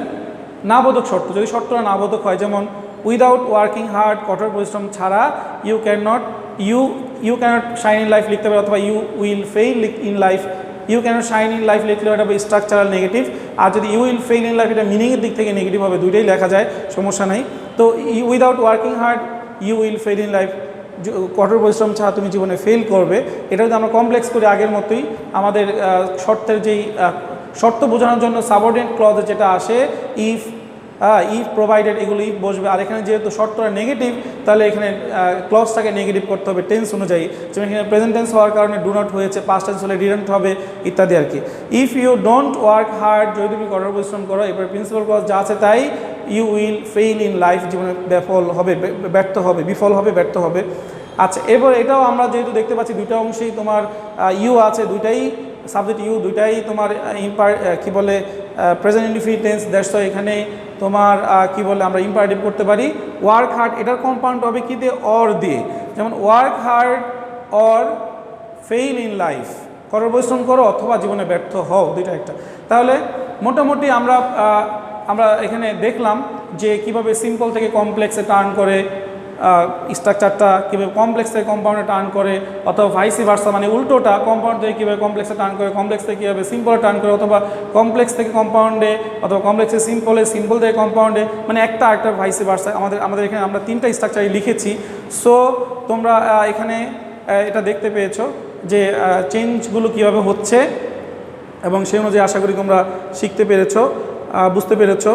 নাবোধক শর্ত। যদি শর্তটা নাবোধক হয়, যেমন উইদাউট ওয়ার্কিং হার্ড, কঠোর পরিশ্রম ছাড়া you cannot shine in life লিখতে পারে, অথবা you will fail in life. You cannot shine in life লিখলে এটা স্ট্রাকচারাল নেগেটিভ, আর যদি you will fail in life এটা মিনিংয়ের দিক থেকে নেগেটিভ হবে, দুইটাই লেখা যায়, সমস্যা নাই। তো without working hard you will fail in life, কঠোর পরিশ্রম ছাড়া তুমি জীবনে ফেল করবে। এটা যদি আমরা কমপ্লেক্স করি আগের মতোই, আমাদের শর্তের যেই শর্ত বোঝানোর জন্য সাবঅর্ডিনেট ক্লজে যেটা আসে ইফ প্রোভাইডেড, এগুলো ইফ বসবে। আর এখানে যেহেতু শর্তটা নেগেটিভ, তাহলে এখানে ক্লজটাকে নেগেটিভ করতে হবে টেন্স অনুযায়ী। যেমন এখানে প্রেজেন্ট টেন্স হওয়ার কারণে ডু নট হয়েছে, পাস্ট টেন্স হলে ডিডন্ট হবে, ইত্যাদি আর কি। If you don't work hard, যদি তুমি কঠোর পরিশ্রম করো, এরপর প্রিন্সিপাল ক্লজ যা আছে তাই, you will fail in life, জীবনে বিফল হবে, বিফল হবে, ব্যর্থ হবে। আচ্ছা, এবার এটাও আমরা যেহেতু দেখতে পাচ্ছি দুইটা অংশেই তোমার ইউ আছে, দুইটাই সাবজেক্ট ইউ, দুইটাই তোমার কি বলে present indefinite tense. That's why এখানে তোমার কি বলে আমরা ইম্পারেটিভ করতে পারি। ওয়ার্ক হার্ড এটার কম্পাউন্ড হবে কি দিয়ে, অর দিয়ে। যেমন work hard or fail in life, কঠোর পরিশ্রম করো অথবা জীবনে ব্যর্থ হও, দুইটা একটা। তাহলে মোটামুটি আমরা এখানে দেখলাম যে কিভাবে সিম্পল থেকে কমপ্লেক্সে টার্ন করে, স্ট্রাকচারটা কীভাবে কমপ্লেক্স থেকে কম্পাউন্ডে টার্ন করে, অথবা ভাইসি ভার্সা মানে উল্টোটা, কম্পাউন্ড থেকে কীভাবে কমপ্লেক্সে টার্ন করে, কমপ্লেক্স থেকে কীভাবে সিম্পলে টার্ন করে, অথবা কমপ্লেক্স থেকে কম্পাউন্ডে, অথবা কমপ্লেক্সে সিম্পলে, সিম্পল থেকে কম্পাউন্ডে, মানে একটা ভাইসি ভার্সা। আমাদের এখানে আমরা 3টা স্ট্রাকচারই লিখেছি। সো তোমরা এখানে এটা দেখতে পেয়েছো যে চেঞ্জগুলো কীভাবে হচ্ছে, এবং সেই অনুযায়ী আশা করি তোমরা শিখতে পেরেছো, বুঝতে পেরেছো।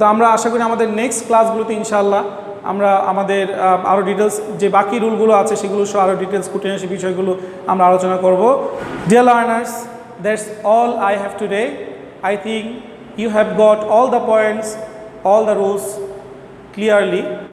তো আমরা আশা করি আমাদের নেক্সট ক্লাসগুলোতে ইনশাআল্লাহ আমরা আমাদের আরও ডিটেলস যে বাকি রুলগুলো আছে সেগুলো সহ আরও ডিটেলস খুঁটিনাটি বিষয়গুলো আমরা আলোচনা করব। Dear learners, that's all I have today. I think you have got all the points, all the rules clearly.